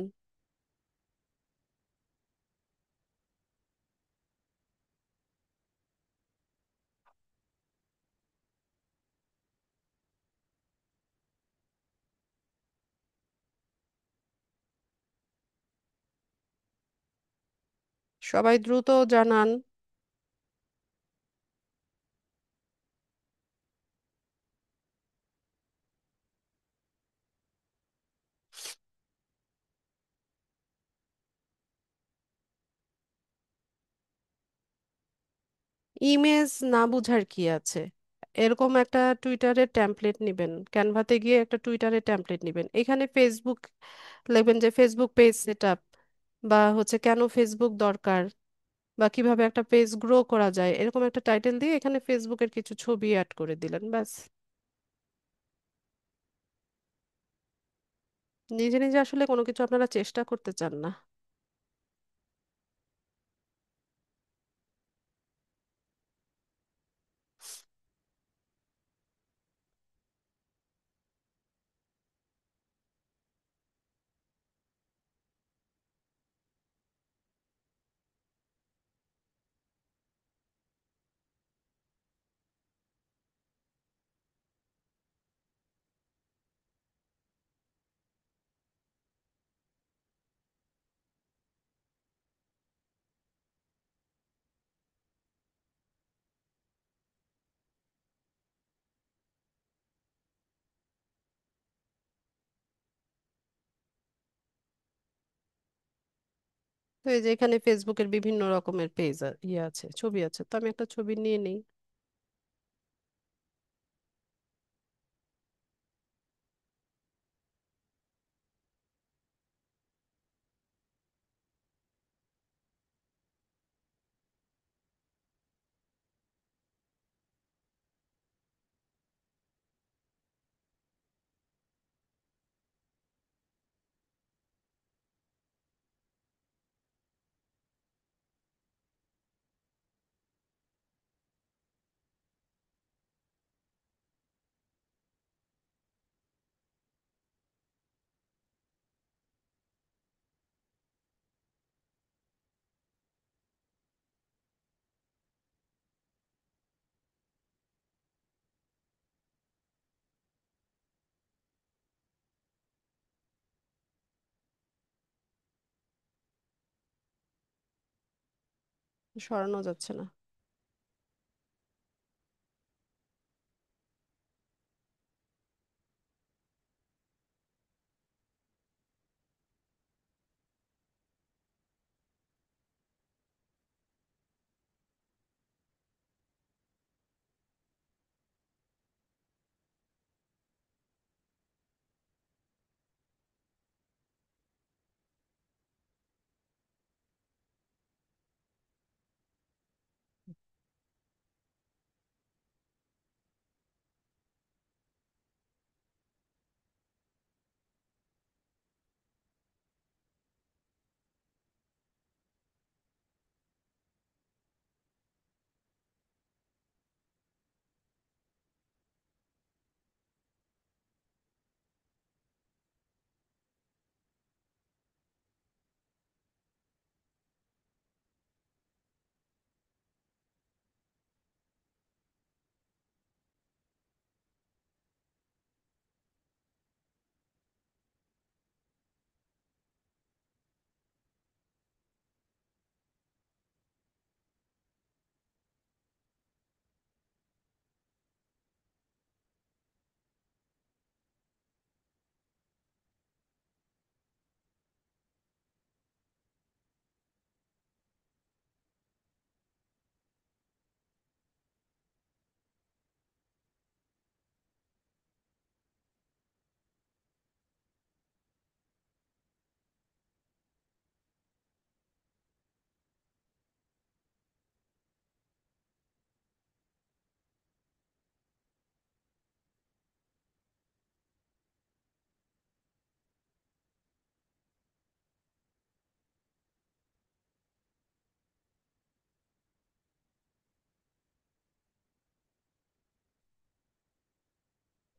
সবাই দ্রুত জানান। ইমেজ না বুঝার কি আছে, এরকম একটা টুইটারের টেমপ্লেট নিবেন, ক্যানভাতে গিয়ে একটা টুইটারের টেমপ্লেট নিবেন, এখানে ফেসবুক লিখবেন যে ফেসবুক পেজ সেট আপ, বা হচ্ছে কেন ফেসবুক দরকার, বা কিভাবে একটা পেজ গ্রো করা যায়, এরকম একটা টাইটেল দিয়ে এখানে ফেসবুকের কিছু ছবি অ্যাড করে দিলেন, ব্যাস। নিজে নিজে আসলে কোনো কিছু আপনারা চেষ্টা করতে চান না। তো এই যে এখানে ফেসবুকের বিভিন্ন রকমের পেজ ইয়ে আছে, ছবি আছে, তো আমি একটা ছবি নিয়ে নিই। সরানো যাচ্ছে না।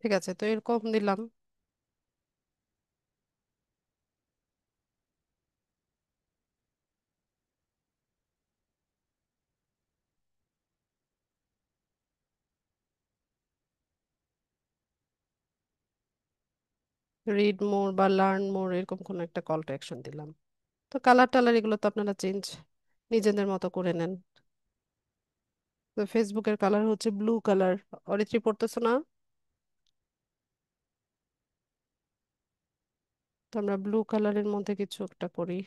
ঠিক আছে, তো এরকম দিলাম। রিড মোর বা লার্ন মোর এরকম কোনো একটা কল টু অ্যাকশন দিলাম। তো কালার টালার এগুলো তো আপনারা চেঞ্জ নিজেদের মতো করে নেন। তো ফেসবুকের কালার হচ্ছে ব্লু কালার। অরিত্রি পড়তেছো না? তো আমরা ব্লু কালারের মধ্যে কিছু একটা করি।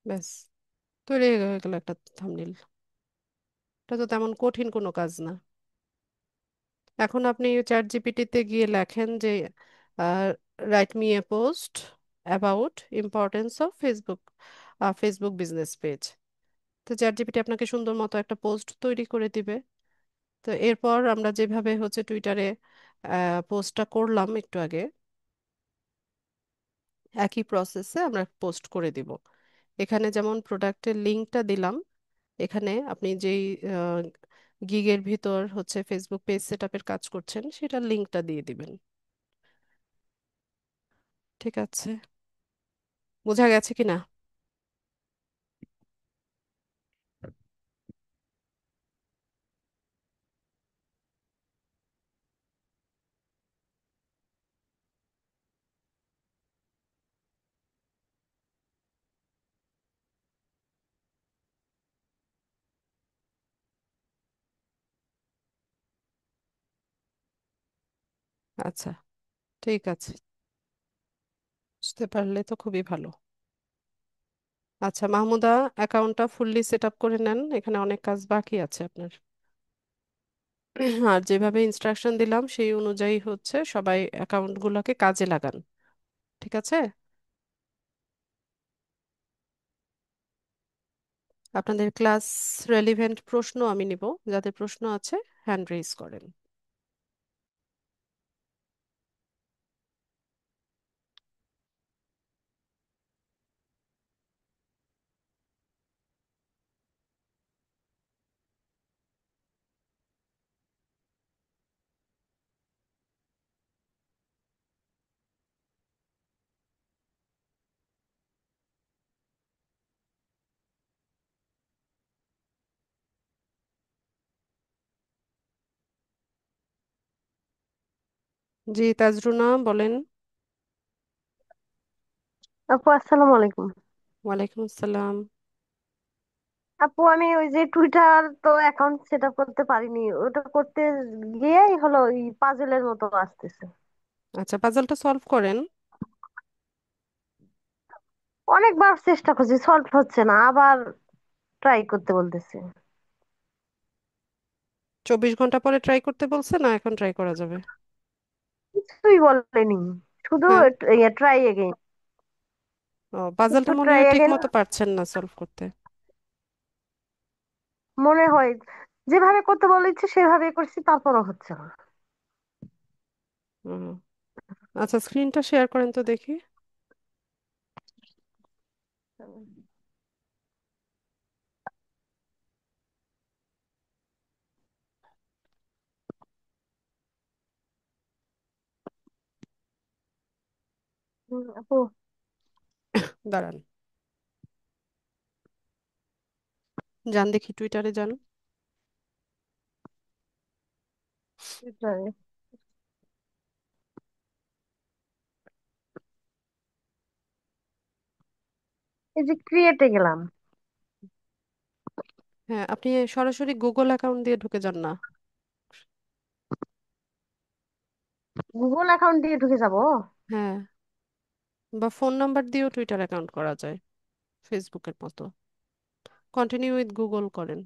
ব্যাস, তৈরি হয়ে গেল একটা থাম্বনেইল। এটা তো তেমন কঠিন কোনো কাজ না। এখন আপনি চ্যাট জিপিটিতে গিয়ে লেখেন যে write me a post about importance of Facebook, Facebook business page. তো চ্যাট জিপিটি আপনাকে সুন্দর মতো একটা পোস্ট তৈরি করে দিবে। তো এরপর আমরা যেভাবে হচ্ছে টুইটারে পোস্টটা করলাম একটু আগে, একই প্রসেসে আমরা পোস্ট করে দিব। এখানে যেমন প্রোডাক্টের লিঙ্কটা দিলাম, এখানে আপনি যেই গিগের ভিতর হচ্ছে ফেসবুক পেজ সেটআপের কাজ করছেন সেটার লিঙ্কটা দিয়ে দিবেন। ঠিক আছে, বোঝা গেছে কিনা? আচ্ছা, ঠিক আছে, বুঝতে পারলে তো খুবই ভালো। আচ্ছা মাহমুদা, অ্যাকাউন্টটা ফুললি সেট আপ করে নেন, এখানে অনেক কাজ বাকি আছে আপনার। আর যেভাবে ইনস্ট্রাকশন দিলাম সেই অনুযায়ী হচ্ছে সবাই অ্যাকাউন্টগুলোকে কাজে লাগান। ঠিক আছে? আপনাদের ক্লাস রেলিভেন্ট প্রশ্ন আমি নিব, যাদের প্রশ্ন আছে হ্যান্ড রেইজ করেন। জি তাজরুনা বলেন। আপু আসসালামু আলাইকুম। ওয়ালাইকুম আসসালাম। আপু আমি ওই যে টুইটার তো অ্যাকাউন্ট সেট আপ করতে পারিনি, ওটা করতে গিয়েই হলো ওই পাজেলের মতো আসতেছে। আচ্ছা, পাজলটা সলভ করেন। অনেকবার চেষ্টা করছি, সলভ হচ্ছে না, আবার ট্রাই করতে বলতেছে। 24 ঘন্টা পরে ট্রাই করতে বলছে না, এখন ট্রাই করা যাবে? কিছুই বলেনি, শুধু হ্যাঁ। Try again. ও, একটু পাজলটা মনে ট্রাই হয় ঠিক এগেইন মতো পারছেন না সলভ করতে। মনে হয়, যেভাবে করতে বলেছে সেভাবে করছি, তারপরও হচ্ছে না। হুম। আচ্ছা, স্ক্রিনটা শেয়ার করেন তো দেখি। আপু দাঁড়ান, যান দেখি টুইটারে যান। এই যে ক্রিয়েটে গেলাম, হ্যাঁ, আপনি সরাসরি গুগল অ্যাকাউন্ট দিয়ে ঢুকে যান না? গুগল অ্যাকাউন্ট দিয়ে ঢুকে যাব। হ্যাঁ, বা ফোন নাম্বার দিয়েও টুইটার অ্যাকাউন্ট করা যায় ফেসবুকের মতো। কন্টিনিউ উইথ গুগল করেন।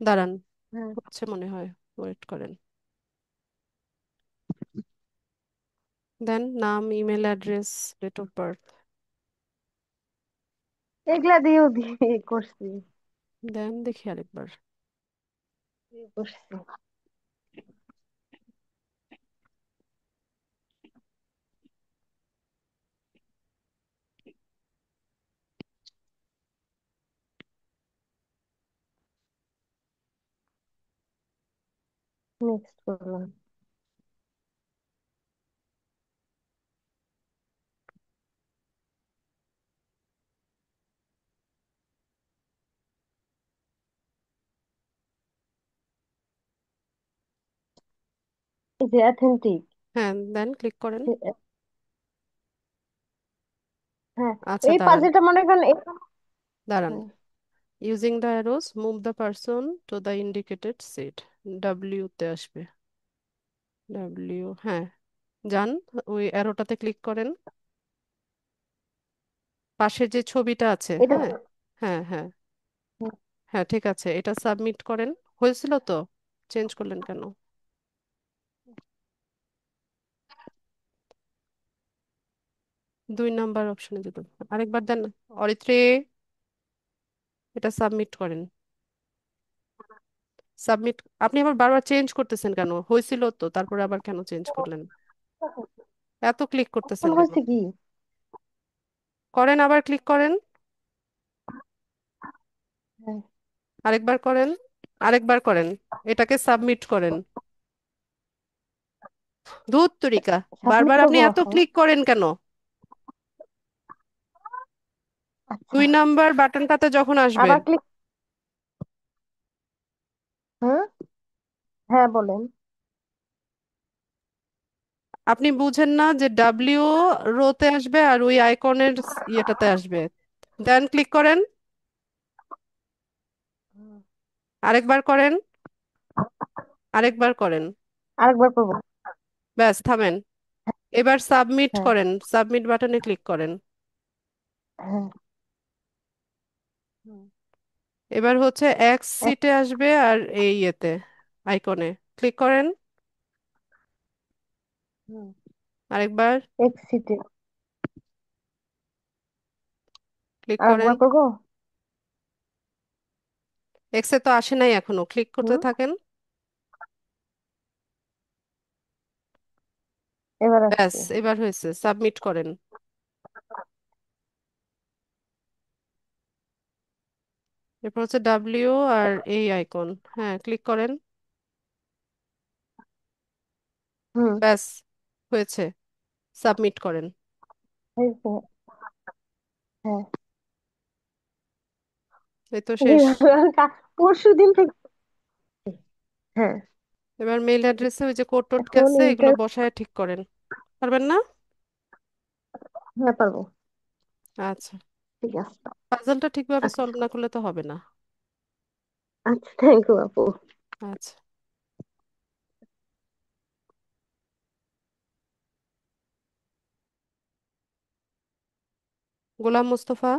দাঁড়ান, হ্যাঁ, হচ্ছে মনে হয়, ওয়েট করেন। দেন নাম, email address, date of birth. এগুলা দিয়েও দিয়ে করছি। দেন দেখি আরেকবার। দিয়ে করছি। নেক্সট করলাম। এই যে অথেন্টিক। হ্যাঁ, দেন ক্লিক করেন। হ্যাঁ, আচ্ছা এই দাঁড়ান, পাজলটা মনে করেন দাঁড়ান। হ্যাঁ, using the arrows move the person to the indicated seat. W তে আসবে। ডাব্লিউ, হ্যাঁ। যান, ওই অ্যারোটাতে ক্লিক করেন। পাশের যে ছবিটা আছে, এটা হ্যাঁ। হ্যাঁ, হ্যাঁ। হ্যাঁ, ঠিক আছে, এটা সাবমিট করেন। হয়েছিল তো? চেঞ্জ করলেন কেন? 2 নাম্বার অপশনে যেতে হবে। আরেকবার দেন। অরিত্রে, এটা সাবমিট করেন। সাবমিট। আপনি আবার বারবার চেঞ্জ করতেছেন কেন? হয়েছিল তো, তারপরে আবার কেন চেঞ্জ করলেন? এত ক্লিক এখন করতেছেন কেন? হয়েছে কি? করেন, আবার ক্লিক করেন। হ্যাঁ, আরেকবার করেন। আরেকবার করেন। এটাকে সাবমিট করেন। ধুত তরিকা। সাবমিট বারবার আপনি করবো এত এখন? ক্লিক করেন কেন? আচ্ছা, 2 নাম্বার বাটনটাতে যখন আসবে, আবার ক্লিক। হ্যাঁ, হ্যাঁ বলেন। আপনি বুঝেন না যে ডাব্লিউ রোতে আসবে আর ওই আইকনের ইয়েটাতে আসবে। দেন ক্লিক করেন। হুম, আরেকবার করেন। আরেকবার করেন। আরেকবার করবো। ব্যাস, থামেন। এবার সাবমিট হ্যাঁ, করেন, সাবমিট বাটনে ক্লিক করেন। হ্যাঁ, হুম, এবার হচ্ছে এক্স এক- সিটে আসবে আর এই ইয়েতে আইকনে ক্লিক করেন। হুম, আরেকবার এক্সিটে ক্লিক করেন। আরেকবার করবো। এক্সে তো আসে নাই এখনো, ক্লিক করতে হুম, থাকেন। এবার ব্যাস, আসছে। এবার হয়েছে, সাবমিট করেন। এরপর হচ্ছে ডাব্লিউ আর এই আইকন, হ্যাঁ ক্লিক করেন। হুম, ব্যাস, হয়েছে, সাবমিট করেন। হয়েছে। হ্যাঁ, এই তো শেষ। পরশু দিন থেকে। হ্যাঁ, এবার মেইল অ্যাড্রেসে ওই যে কোড টোড এখন গেছে, এগুলো ইন্টার। বসায় ঠিক করেন। পারবেন না? হ্যাঁ, পারবো। আচ্ছা। ঠিক আছে। পাজলটা ঠিকভাবে আচ্ছা, সলভ না করলে তো হবে না। আচ্ছা, থ্যাংক ইউ আপু। আচ্ছা। গোলাম মুস্তফা।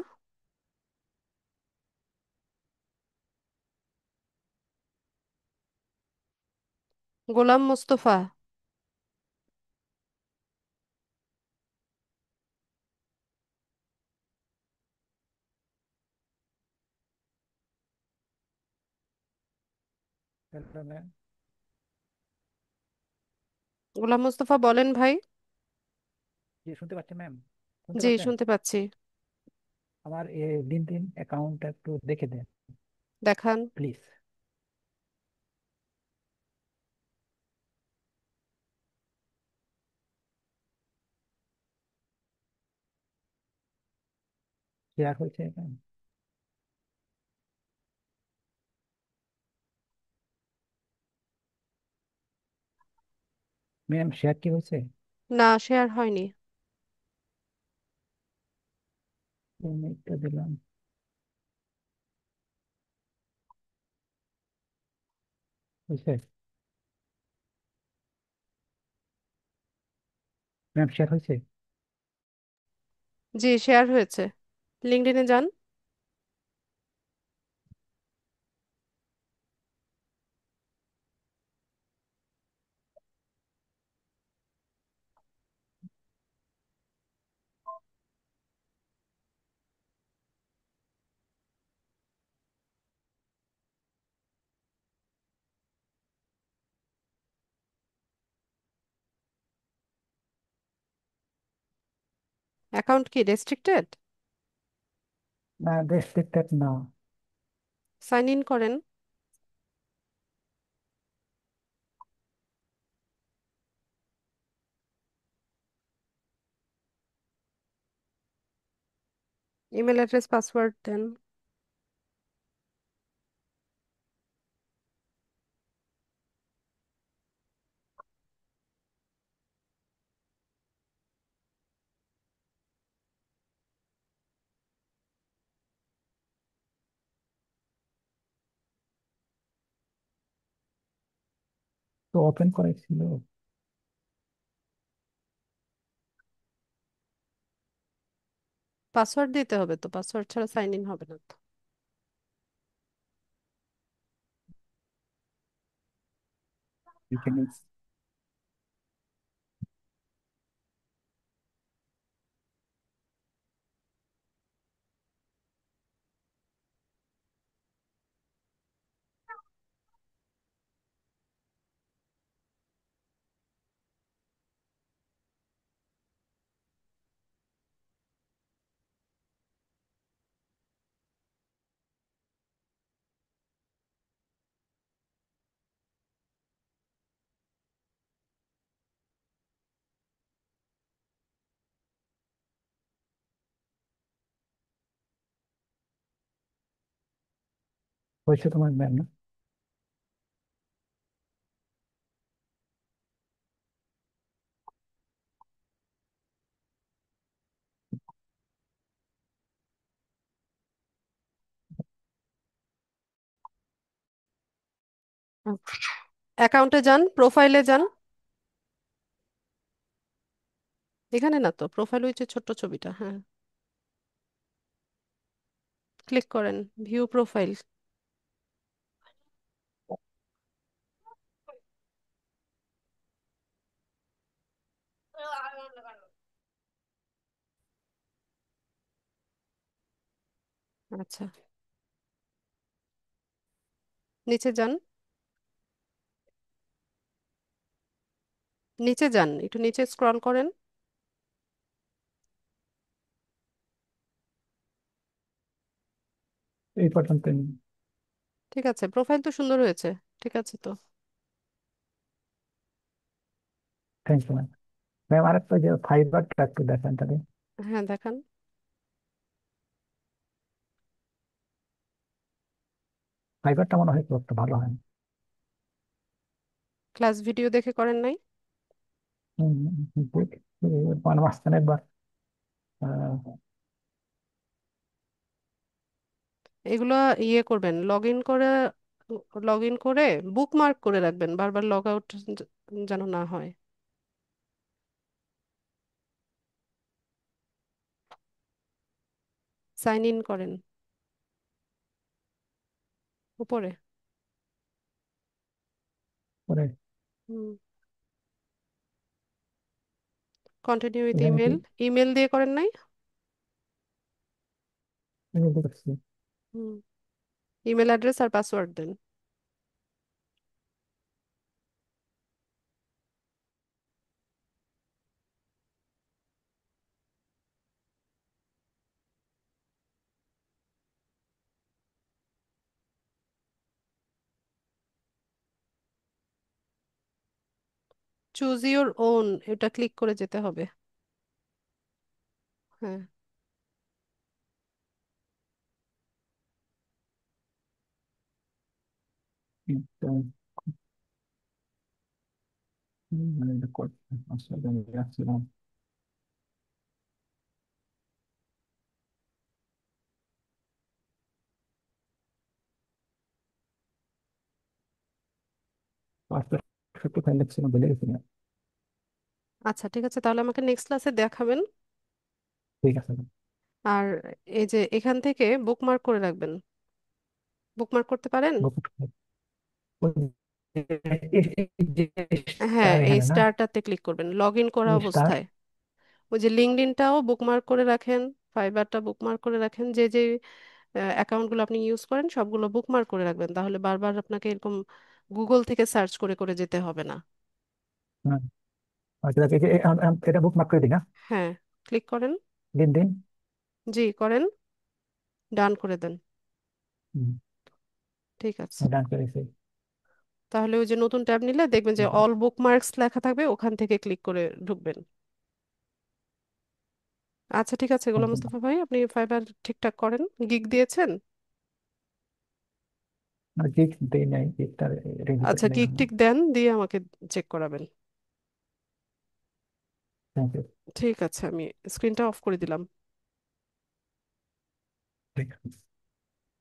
গোলাম মুস্তফা। Hello ma'am. গোলাম মুস্তফা বলেন ভাই। জি শুনতে পাচ্ছেন ম্যাম? শুনতে জি, পাচ্ছেন? শুনতে পাচ্ছি। আমার এই লিঙ্কডইন অ্যাকাউন্টটা একটু দেখে দেন দেখান। প্লিজ। শেয়ার হয়েছে ম্যাম? ম্যাম শেয়ার কি হয়েছে? না, শেয়ার হয়নি। একটা দিলাম। হয়েছে ম্যাম, শেয়ার হয়েছে? জি, শেয়ার হয়েছে। লিঙ্কডইনে যান। অ্যাকাউন্ট কি রেস্ট্রিক্টেড? না, রেস্ট্রিক্টেড না। সাইন ইন করেন। ইমেল অ্যাড্রেস পাসওয়ার্ড দেন। তো ওপেন করেছিল। পাসওয়ার্ড দিতে হবে তো, পাসওয়ার্ড ছাড়া সাইন ইন হবে না তো। এখানে হয়েছে তোমার ম্যাম না? অ্যাকাউন্টে যান, প্রোফাইলে যান। এখানে না তো, প্রোফাইল ওই যে ছোট্ট ছবিটা, হ্যাঁ। ক্লিক করেন, ভিউ প্রোফাইল। আচ্ছা, নিচে যান, নিচে যান, একটু নিচে স্ক্রল করেন। এই পর্যন্ত। ঠিক আছে, প্রোফাইল তো সুন্দর হয়েছে। ঠিক আছে তো। Thank you ma'am. ম্যাম, আরেকটা যে ফাইবারটা একটু দেখেন তাহলে। হ্যাঁ, দেখান। ফাইবারটা মনে হয় খুব একটা ভালো হয় না। ক্লাস ভিডিও দেখে করেন নাই? হুম, মানে মাঝখানে একবার এগুলো ইয়ে করবেন, লগ ইন করে বুকমার্ক করে রাখবেন, বারবার লগ আউট যেন না হয়। সাইন ইন করেন উপরে। করে হুম। কন্টিনিউ উইথ এখানে কি ইমেল। ইমেল দিয়ে করেন নাই? বুঝতে পারছি। হুম। ইমেল অ্যাড্রেস আর পাসওয়ার্ড দেন। চুজ ইউর ওন, এটা ক্লিক করে যেতে হবে। হ্যাঁ। আসলে আমি রাখছিলাম। পাসপোর্ট সত্যি ফাইল লিখছিলাম, ভুলে গেছি না। আচ্ছা, ঠিক আছে, তাহলে আমাকে নেক্সট ক্লাসে দেখাবেন। ঠিক আছে। আর এই যে এখান থেকে বুকমার্ক করে রাখবেন। বুকমার্ক করতে পারেন? ওই যে হ্যাঁ, স্টার এই এখানে না? স্টারটাতে ক্লিক করবেন লগ ইন করা স্টার। অবস্থায়। ওই যে লিঙ্কডইনটাও বুকমার্ক করে রাখেন, ফাইবারটা বুকমার্ক করে রাখেন, যে যে অ্যাকাউন্টগুলো আপনি ইউজ করেন সবগুলো বুকমার্ক করে রাখবেন, তাহলে বারবার আপনাকে এরকম গুগল থেকে সার্চ করে করে যেতে হবে না। আচ্ছা, এটা বুক মার্ক করে দিই না? হ্যাঁ, ক্লিক করেন। দিন দিন। জি করেন, ডান করে দেন। হুম, ঠিক আছে। ডান করেছি। তাহলে ওই যে নতুন ট্যাব নিলে দেখবেন যে অল বুকমার্কস লেখা থাকবে, ওখান থেকে ক্লিক করে ঢুকবেন। আচ্ছা ঠিক আছে গোলাম একদম। মোস্তফা ভাই, আপনি ফাইবার ঠিকঠাক করেন। গিগ দিয়েছেন? গিগ দেই নাই, গিগটা রেডি করে আচ্ছা নেই গিগ এখনো। টিক দেন, দিয়ে আমাকে চেক করাবেন। Thank you. ঠিক আছে, আমি স্ক্রিনটা অফ করে দিলাম। ঠিক আছে।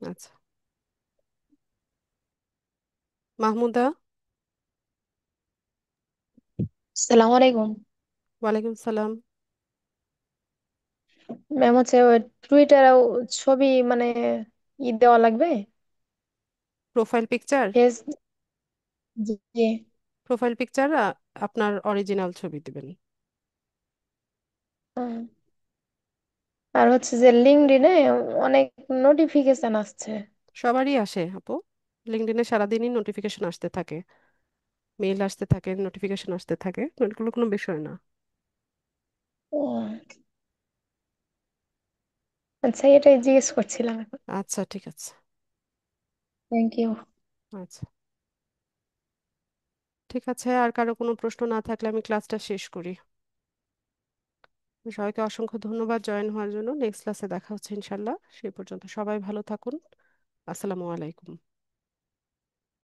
আচ্ছা, মাহমুদা। আসসালামু আলাইকুম। ওয়ালাইকুম সালাম। ম্যাম হচ্ছে ওই টুইটারে ছবি মানে দেওয়া লাগবে। Profile picture? ফেস। জি। প্রোফাইল পিকচার আপনার অরিজিনাল ছবি দিবেন। হুম। আর হচ্ছে যে লিঙ্কডইনে অনেক নোটিফিকেশন আসছে। সবারই আসে আপু, লিঙ্কডইনে সারাদিনই নোটিফিকেশন আসতে থাকে, মেইল আসতে থাকে, নোটিফিকেশন আসতে থাকে, এগুলো কোনো বিষয় না। ও, আচ্ছা এটাই জিজ্ঞেস করছিলাম এখন। আচ্ছা ঠিক আছে। Thank you. আচ্ছা ঠিক আছে, আর কারো কোনো প্রশ্ন না থাকলে আমি ক্লাসটা শেষ করি। সবাইকে অসংখ্য ধন্যবাদ জয়েন হওয়ার জন্য। নেক্সট ক্লাসে দেখা হচ্ছে ইনশাল্লাহ। সেই পর্যন্ত সবাই ভালো থাকুন। আসসালামু আলাইকুম।